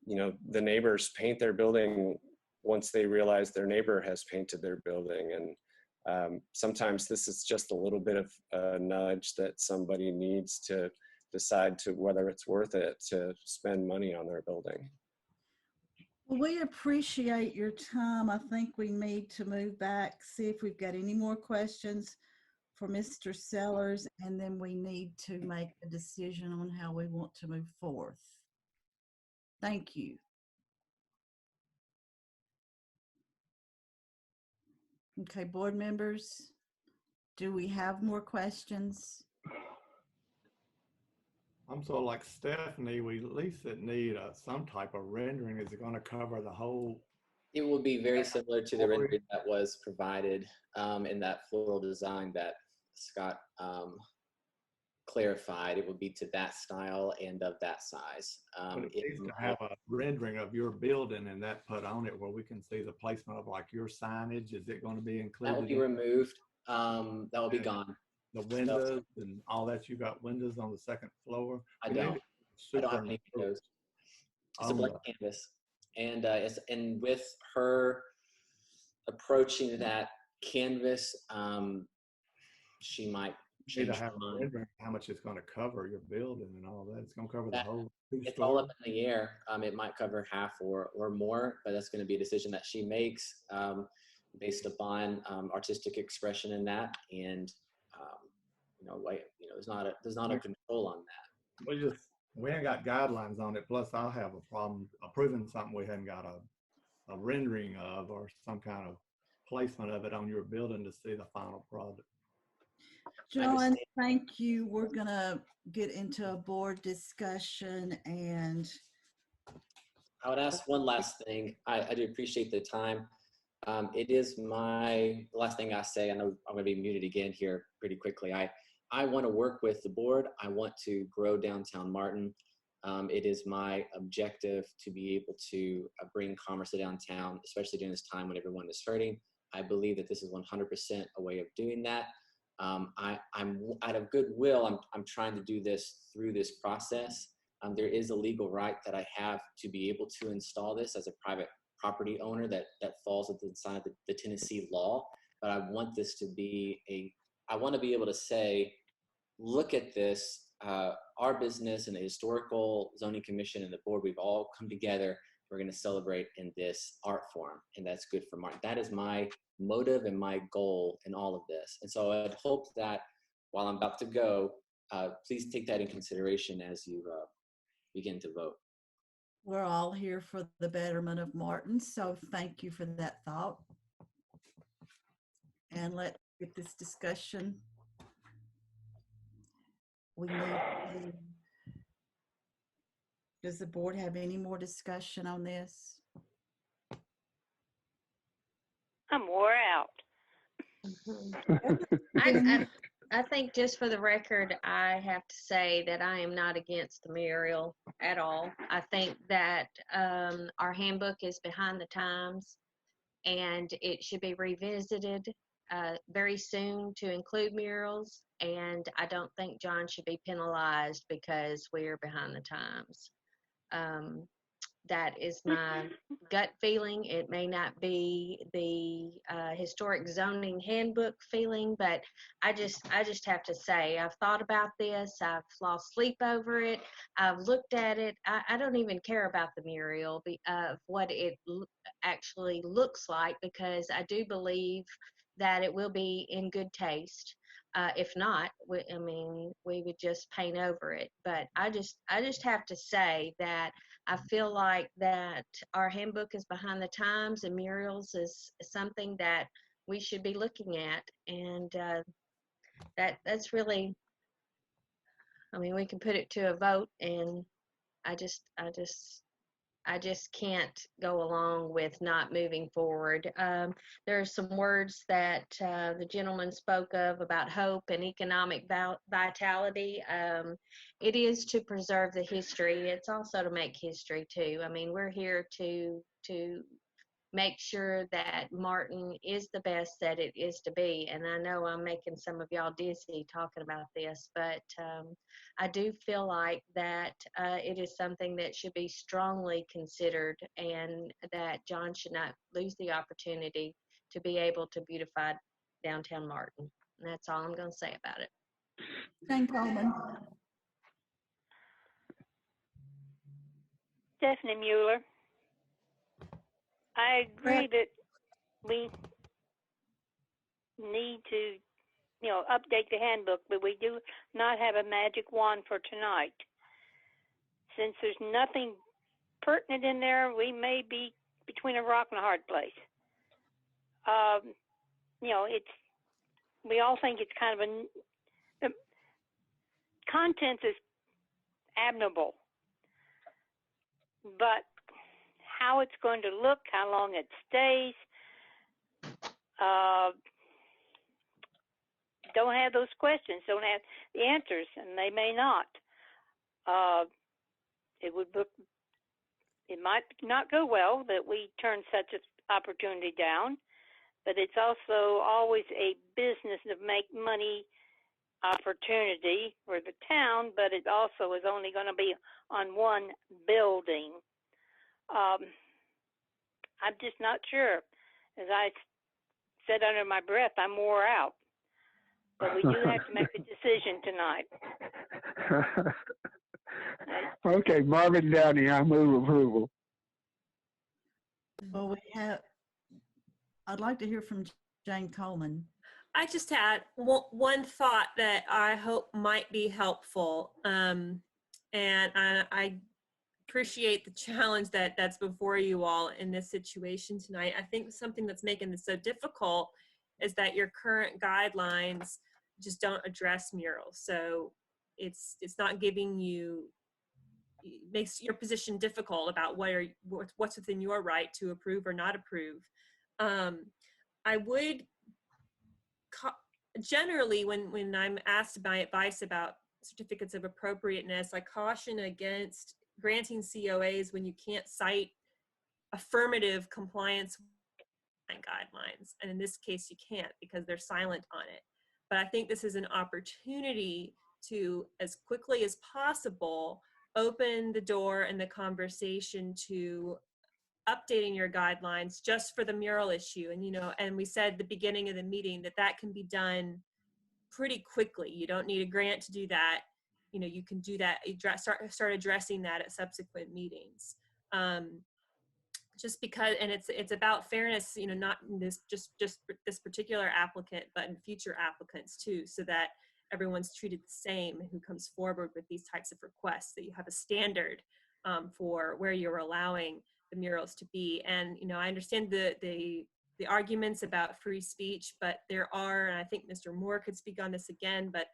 the neighbors paint their building once they realize their neighbor has painted their building. And sometimes this is just a little bit of a nudge that somebody needs to decide to whether it's worth it to spend money on their building. Well, we appreciate your time. I think we need to move back, see if we've got any more questions for Mr. Sellers, and then we need to make a decision on how we want to move forth. Thank you. Okay, board members, do we have more questions? I'm sort of like Stephanie, we at least need some type of rendering. Is it going to cover the whole? It will be very similar to the rendering that was provided in that floral design that Scott clarified. It would be to that style and of that size. But it needs to have a rendering of your building and that put on it where we can see the placement of like your signage. Is it going to be included? That will be removed. That will be gone. The windows and all that. You got windows on the second floor. I don't have any windows. It's a blank canvas. And with her approaching that canvas, she might change her mind. How much it's going to cover your building and all that. It's going to cover the whole. It's all up in the air. It might cover half or more, but that's going to be a decision that she makes based upon artistic expression in that. And there's not a control on that. We ain't got guidelines on it. Plus, I'll have a problem approving something we hadn't got a rendering of or some kind of placement of it on your building to see the final product. John, thank you. We're going to get into a board discussion, and I would ask one last thing. I do appreciate the time. It is the last thing I say. I know I'm going to be muted again here pretty quickly. I want to work with the board. I want to grow downtown Martin. It is my objective to be able to bring commerce to downtown, especially during this time when everyone is hurting. I believe that this is 100% a way of doing that. I'm out of goodwill. I'm trying to do this through this process. There is a legal right that I have to be able to install this as a private property owner that falls inside the Tennessee law. But I want this to be I want to be able to say, look at this, our business and the Historical Zoning Commission and the board, we've all come together. We're going to celebrate in this art form, and that's good for Martin. That is my motive and my goal in all of this. And so I'd hope that while I'm about to go, please take that in consideration as you begin to vote. We're all here for the betterment of Martin, so thank you for that thought. And let's get this discussion. Does the board have any more discussion on this? I'm wore out. I think just for the record, I have to say that I am not against the mural at all. I think that our handbook is behind the times, and it should be revisited very soon to include murals. And I don't think John should be penalized because we're behind the times. That is my gut feeling. It may not be the historic zoning handbook feeling, but I just have to say, I've thought about this. I've lost sleep over it. I've looked at it. I don't even care about the mural of what it actually looks like, because I do believe that it will be in good taste. If not, we would just paint over it. But I just have to say that I feel like that our handbook is behind the times, and murals is something that we should be looking at. And that's really, we can put it to a vote, and I just I just can't go along with not moving forward. There are some words that the gentleman spoke of about hope and economic vitality. It is to preserve the history. It's also to make history too. I mean, we're here to make sure that Martin is the best that it is to be. And I know I'm making some of y'all dizzy talking about this, but I do feel like that it is something that should be strongly considered, and that John should not lose the opportunity to be able to beautify downtown Martin. And that's all I'm going to say about it. Jane-Coleman. Stephanie Mueller. I agree that we need to, update the handbook, but we do not have a magic wand for tonight. Since there's nothing pertinent in there, we may be between a rock and a hard place. We all think it's kind of the content is admirable, but how it's going to look, how long it stays, don't have those questions, don't have the answers, and they may not. It might not go well that we turn such an opportunity down, but it's also always a business to make money opportunity for the town, but it also is only going to be on one building. I'm just not sure. As I said under my breath, I'm wore out. But we do have to make a decision tonight. Okay, Marvin Downey, I move approval. Well, I'd like to hear from Jane-Coleman. I just had one thought that I hope might be helpful. And I appreciate the challenge that's before you all in this situation tonight. I think something that's making this so difficult is that your current guidelines just don't address murals. So it's not giving you, it makes your position difficult about what's within your right to approve or not approve. I would generally, when I'm asked my advice about certificates of appropriateness, I caution against granting COAs when you can't cite affirmative compliance guidelines. And in this case, you can't because they're silent on it. But I think this is an opportunity to, as quickly as possible, open the door and the conversation to updating your guidelines just for the mural issue. And, and we said at the beginning of the meeting that can be done pretty quickly. You don't need a grant to do that. You can do that, start addressing that at subsequent meetings. Just because, and it's about fairness, not in this just this particular applicant, but in future applicants too, so that everyone's treated the same who comes forward with these types of requests, that you have a standard for where you're allowing the murals to be. And I understand the arguments about free speech, but there are, and I think Mr. Moore could speak on this again, but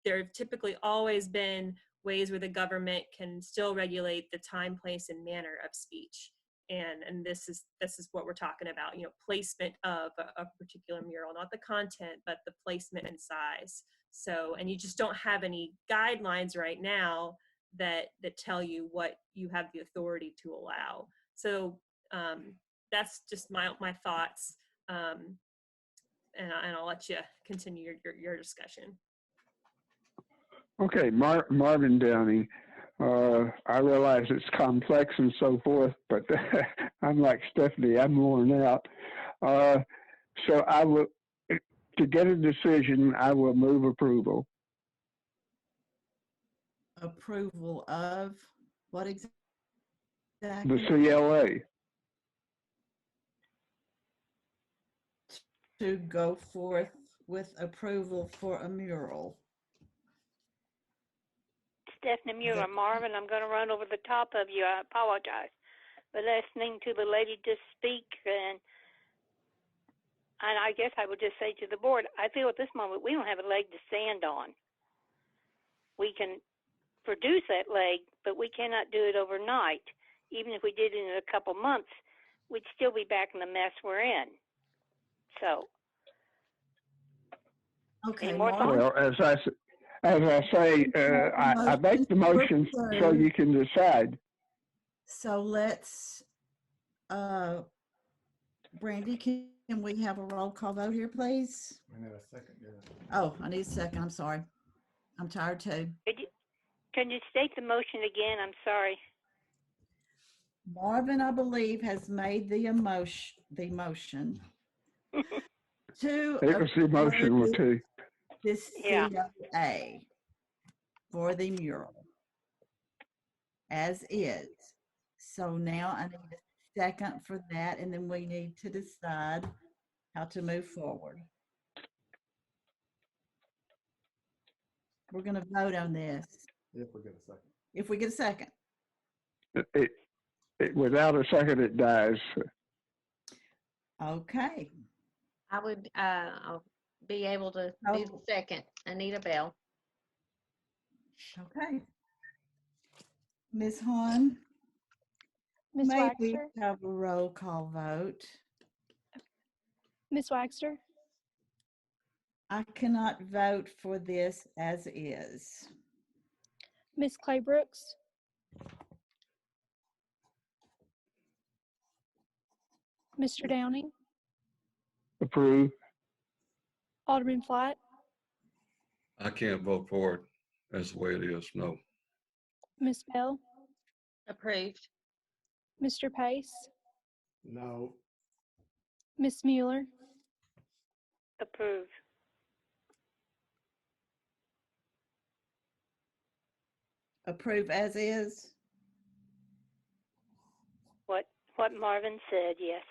there have typically always been ways where the government can still regulate the time, place, and manner of speech. And this is what we're talking about, placement of a particular mural, not the content, but the placement and size. So, and you just don't have any guidelines right now that tell you what you have the authority to allow. So that's just my thoughts, and I'll let you continue your discussion. Okay, Marvin Downey. I realize it's complex and so forth, but I'm like Stephanie, I'm worn out. So I will, to get a decision, I will move approval. Approval of what exactly? The CLA. To go forth with approval for a mural. Stephanie Mueller. Marvin, I'm going to run over the top of you. I apologize. But listening to the lady just speak, and I guess I would just say to the board, I feel at this moment we don't have a leg to stand on. We can produce that leg, but we cannot do it overnight. even if we did it in a couple months, we'd still be back in the mess we're in. So, Okay. any more Marvin? thoughts? Well, as I say, I make the motion so you can decide. So let's, Brandy, can we have a roll call vote here, please? I need a second. Oh, I need a second. I'm sorry. I'm tired too. Can you state the motion again? I'm sorry. Marvin, I believe, has made the motion to It was the motion with two. this Yeah. COA for the mural as is. So now I need a second for that, and then we need to decide how to move forward. We're going to vote on this If we get a second. if we get a second. Without a second, it dies. Okay. I would I'll be able to do the second. Anita Bell. Okay. Ms. Hahn, Ms. may we Waxter? have a roll call vote? Ms. Waxter? I cannot vote for this as is. Ms. Claybrooks? Mr. Downing? Approve. Alderman Flatt? I can't vote for it as the way it is, no. Ms. Bell? Approved. Mr. Pace? No. Ms. Mueller? Approved. Approve as is. What Marvin said, yes.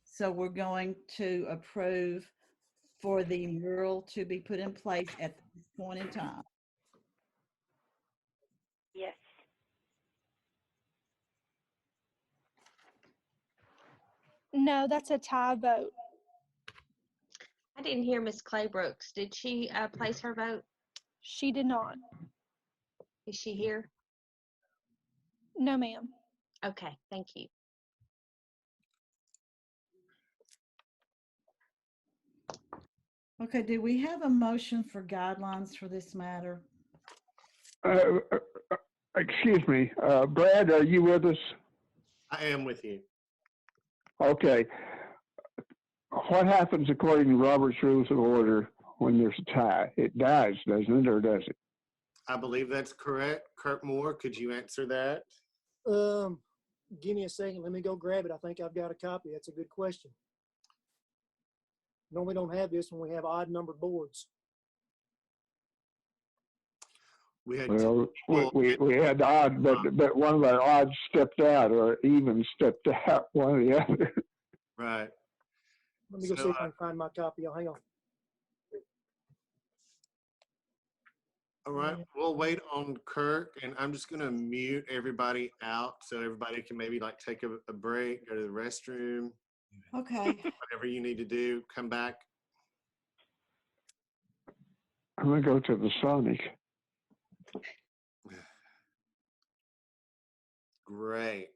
So we're going to approve for the mural to be put in place at this point in time. Yes. No, that's a tie vote. I didn't hear Miss Claybrooks. Did she place her vote? She did not. Is she here? No, ma'am. Okay, thank you. Okay, do we have a motion for guidelines for this matter? Excuse me, Brad, are you with us? I am with you. Okay. What happens according to Robert's Rules of Order when there's a tie? It dies, doesn't it, or does it? I believe that's correct. Kurt Moore, could you answer that? Give me a second. Let me go grab it. I think I've got a copy. That's a good question. Normally don't have this when we have odd numbered boards. We had Well, we had odd, but one of the odds stepped out, or even stepped out, one or the other. right. Let me go see if I can find my copy. Oh, hang on. All right, we'll wait on Kirk, and I'm just gonna mute everybody out so everybody can maybe like take a break, go to the restroom, Okay. whatever you need to do, come back. I'm gonna go to the Sonic. Great.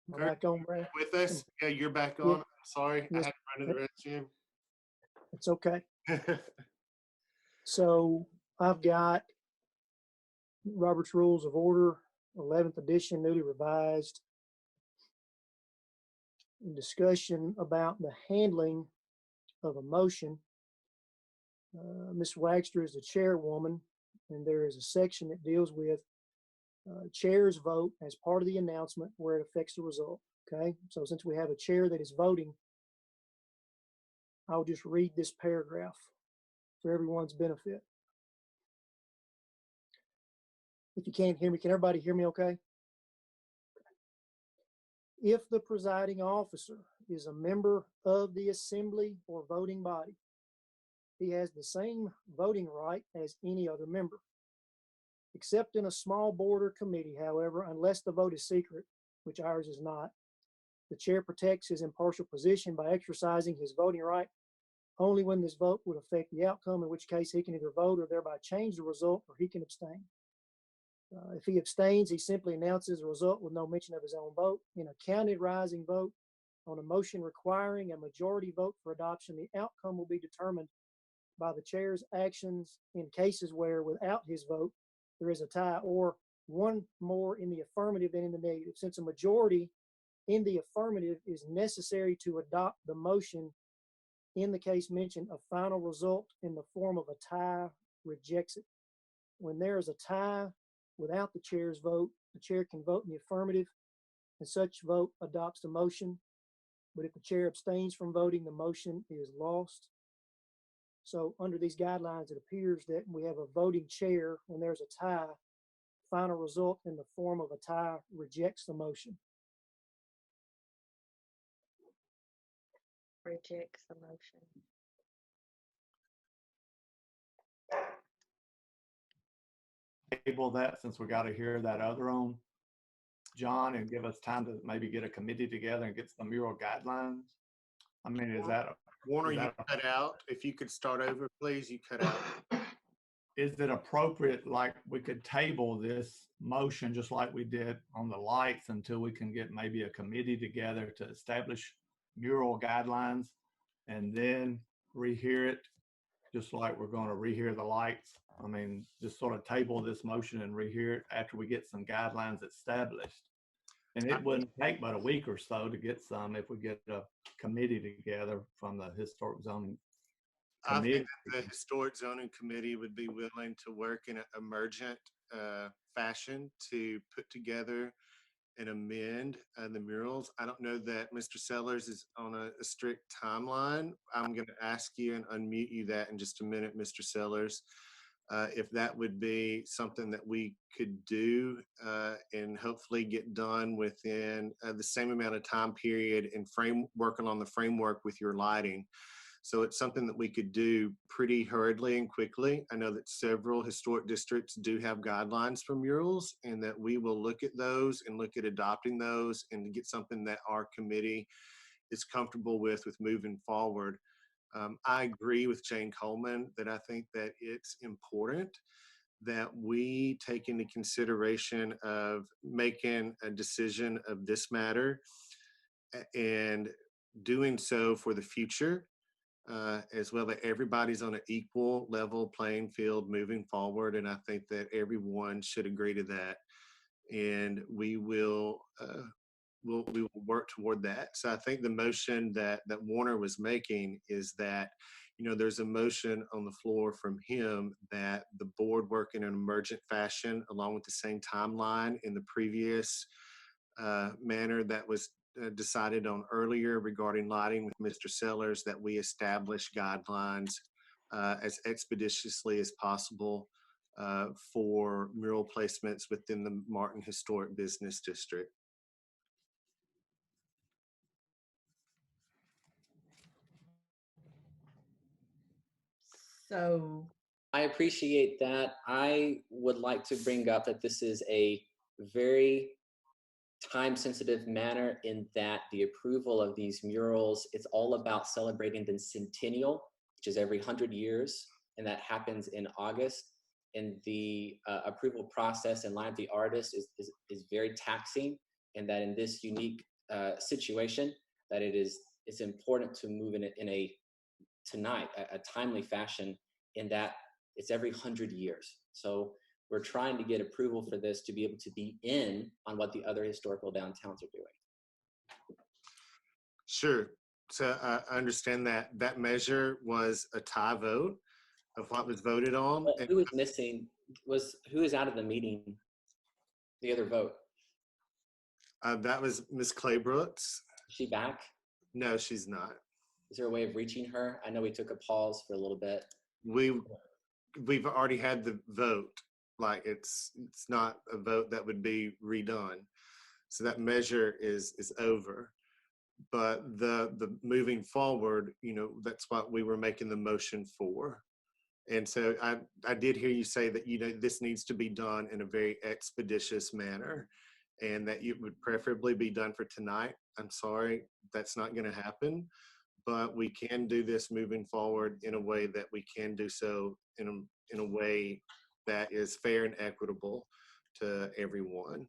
Am I Kurt, back on, Brad? with us? Yeah, you're back Yeah. on. Sorry, I Yes. had to run to the restroom. It's okay. So I've got Robert's Rules of Order, 11th edition, newly revised. Discussion about the handling of a motion. Ms. Wagster is the chairwoman, and there is a section that deals with chair's vote as part of the announcement where it affects the result. Okay, so since we have a chair that is voting, I'll just read this paragraph for everyone's benefit. If you can't hear me, can everybody hear me okay? If the presiding officer is a member of the assembly or voting body, he has the same voting right as any other member. Except in a small board or committee, however, unless the vote is secret, which ours is not, the chair protects his impartial position by exercising his voting right only when this vote would affect the outcome, in which case he can either vote or thereby change the result, or he can abstain. If he abstains, he simply announces the result with no mention of his own vote. In a counted rising vote on a motion requiring a majority vote for adoption, the outcome will be determined by the chair's actions in cases where, without his vote, there is a tie, or one more in the affirmative than in the negative. Since a majority in the affirmative is necessary to adopt the motion, in the case mentioned, a final result in the form of a tie rejects it. When there is a tie without the chair's vote, the chair can vote in the affirmative, and such vote adopts the motion. But if the chair abstains from voting, the motion is lost. So under these guidelines, it appears that we have a voting chair. When there's a tie, final result in the form of a tie rejects the motion. Rejects the motion. Table that since we got to hear that other one, John, and give us time to maybe get a committee together and get some mural guidelines. I mean, is that Warner, is you that cut out. If you could start over, please. You cut out. is it appropriate, like we could table this motion just like we did on the lights until we can get maybe a committee together to establish mural guidelines, and then rehear it just like we're going to rehear the lights? I mean, just sort of table this motion and rehear it after we get some guidelines established. And it wouldn't take but a week or so to get some if we get a committee together from the historic zoning committee. I think that the Historic Zoning Committee would be willing to work in an emergent fashion to put together and amend the murals. I don't know that Mr. Sellers is on a strict timeline. I'm going to ask you and unmute you that in just a minute, Mr. Sellers. If that would be something that we could do and hopefully get done within the same amount of time period and working on the framework with your lighting. So it's something that we could do pretty hurriedly and quickly. I know that several historic districts do have guidelines for murals, and that we will look at those and look at adopting those and get something that our committee is comfortable with moving forward. I agree with Jane-Coleman that I think that it's important that we take into consideration of making a decision of this matter and doing so for the future, as well, that everybody's on an equal level playing field moving forward. And I think that everyone should agree to that. And we will we will work toward that. So I think the motion that Warner was making is that, you know, there's a motion on the floor from him that the board work in an emergent fashion along with the same timeline in the previous manner that was decided on earlier regarding lighting with Mr. Sellers, that we establish guidelines as expeditiously as possible for mural placements within the Martin Historic Business District. So I appreciate that. I would like to bring up that this is a very time-sensitive manner in that the approval of these murals, it's all about celebrating the centennial, which is every 100 years, and that happens in August. And the approval process and line of the artist is very taxing, and that in this unique situation that it's important to move in a timely fashion, in that it's every 100 years. So we're trying to get approval for this to be able to be in on what the other historical downtowns are doing. Sure. So I understand that that measure was a tie vote of what was voted on. But who was missing? Who is out of the meeting? The other vote. That was Ms. Claybrooks. Is she back? No, she's not. Is there a way of reaching her? I know we took a pause for a little bit. We've already had the vote. Like it's not a vote that would be redone. So that measure is over. But the moving forward, you know, that's what we were making the motion for. And so I did hear you say that, you know, this needs to be done in a very expeditious manner, and that it would preferably be done for tonight. I'm sorry, that's not going to happen, but we can do this moving forward in a way that we can do so in a way that is fair and equitable to everyone.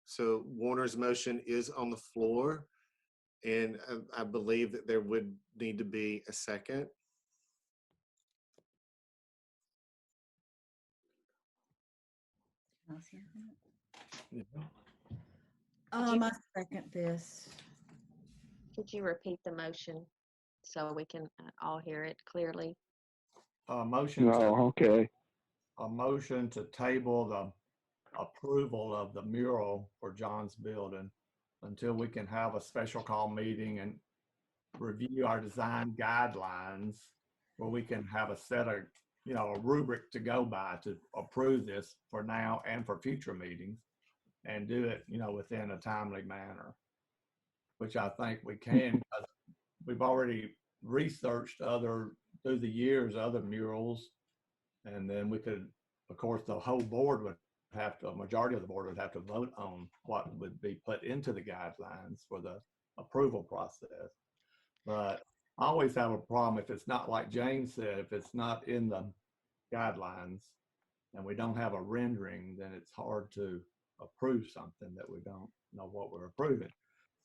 So Warner's motion is on the floor, and I believe that there would need to be a second. I second this. Could you repeat the motion so we can all hear it clearly? Motion. Oh, okay. A motion to table the approval of the mural for John's building until we can have a special call meeting and review our design guidelines, where we can have a set of, you know, a rubric to go by to approve this for now and for future meetings, and do it, you know, within a timely manner, which I think we can, because we've already researched through the years, other murals. And then we could, of course, the whole board would have to, a majority of the board would have to vote on what would be put into the guidelines for the approval process. But I always have a problem if it's not, like Jane said, if it's not in the guidelines and we don't have a rendering, then it's hard to approve something that we don't know what we're approving.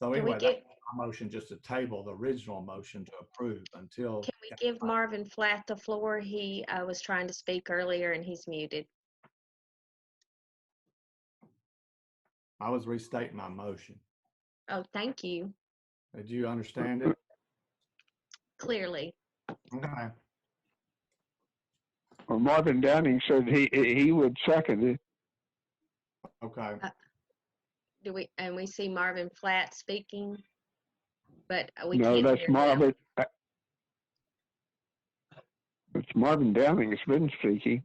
So anyway, that's my motion, just to table the original motion to approve until. Can we give Marvin Flatt the floor? He was trying to speak earlier and he's muted. I was restating my motion. Oh, thank you. Did you understand it? Clearly. Okay. Well, Marvin Downing said he would second it. Okay. We see Marvin Flatt speaking, but we no, can't that's hear Marvin. him. It's Marvin Downing has been speaking.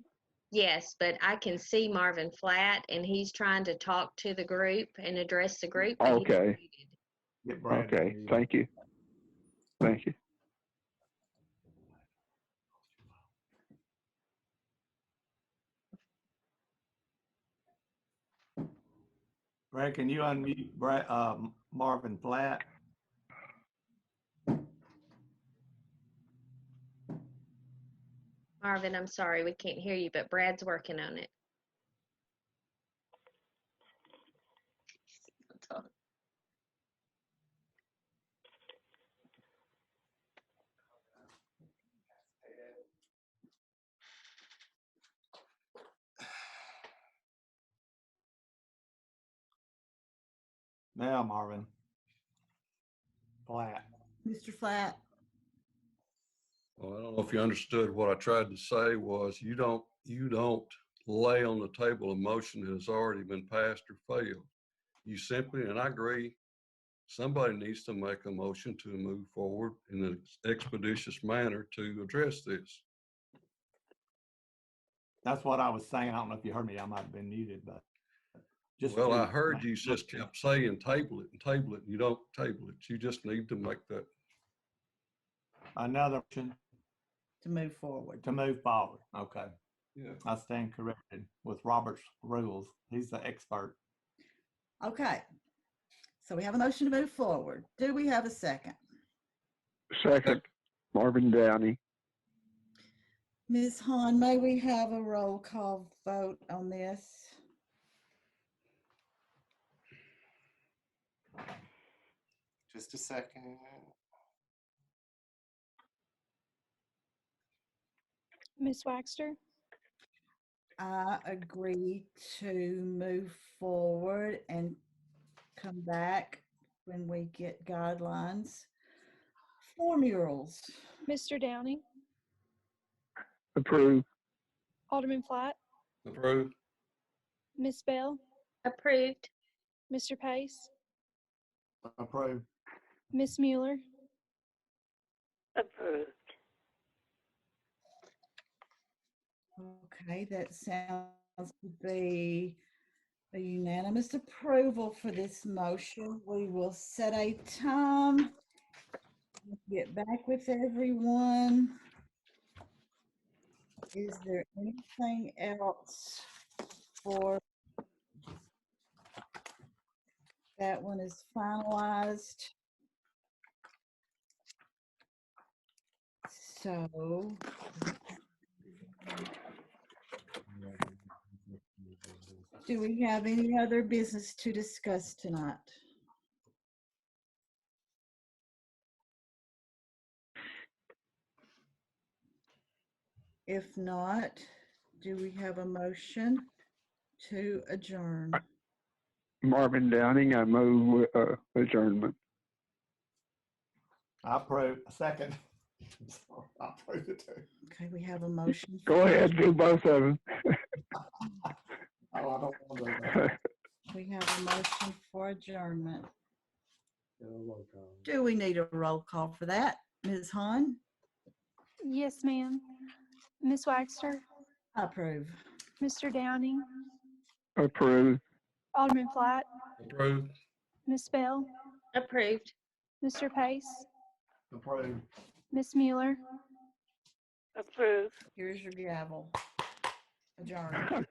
Yes, but I can see Marvin Flatt, and he's trying to talk to the group and address the group. But Okay. he's Okay. Thank you. Thank you. Brad, can you unmute Marvin Flatt? Marvin, I'm sorry, we can't hear you, but Brad's working on it. Now, Marvin Flatt. Mr. Flatt. Well, I don't know if you understood what I tried to say was you don't lay on the table a motion that has already been passed or failed. You simply, and I agree, somebody needs to make a motion to move forward in an expeditious manner to address this. That's what I was saying. I don't know if you heard me. I might have been muted, but just. Well, I heard you just kept saying table it and table it. You don't table it. You just need to make that. Another motion. To move forward. To move forward. Okay. Yeah. I stand corrected with Robert's rules. He's the expert. Okay. So we have a motion to move forward. Do we have a second? Second, Marvin Downey. Ms. Hahn, may we have a roll call vote on this? Just a second. Ms. Waxter? I agree to move forward and come back when we get guidelines for murals. Mr. Downing? Approved. Alderman Flatt? Approved. Ms. Bell? Approved. Mr. Pace? Approved. Ms. Mueller? Approved. Okay, that sounds to be a unanimous approval for this motion. We will set a time, get back with everyone. Is there anything else for that one is finalized? So do we have any other business to discuss tonight? If not, do we have a motion to adjourn? Marvin Downing, I move adjournment. I approve. Second. I approve it too. Okay, we have a motion. Go ahead, do both of them. Oh, I don't want to do that. We have a motion for adjournment. Do we need a roll call for that? Ms. Hahn? Yes, ma'am. Ms. Waxter? I approve. Mr. Downing? Approved. Alderman Flatt? Approved. Ms. Bell? Approved. Mr. Pace? Approved. Ms. Mueller? Approved. Here's your gavel. Adjourned.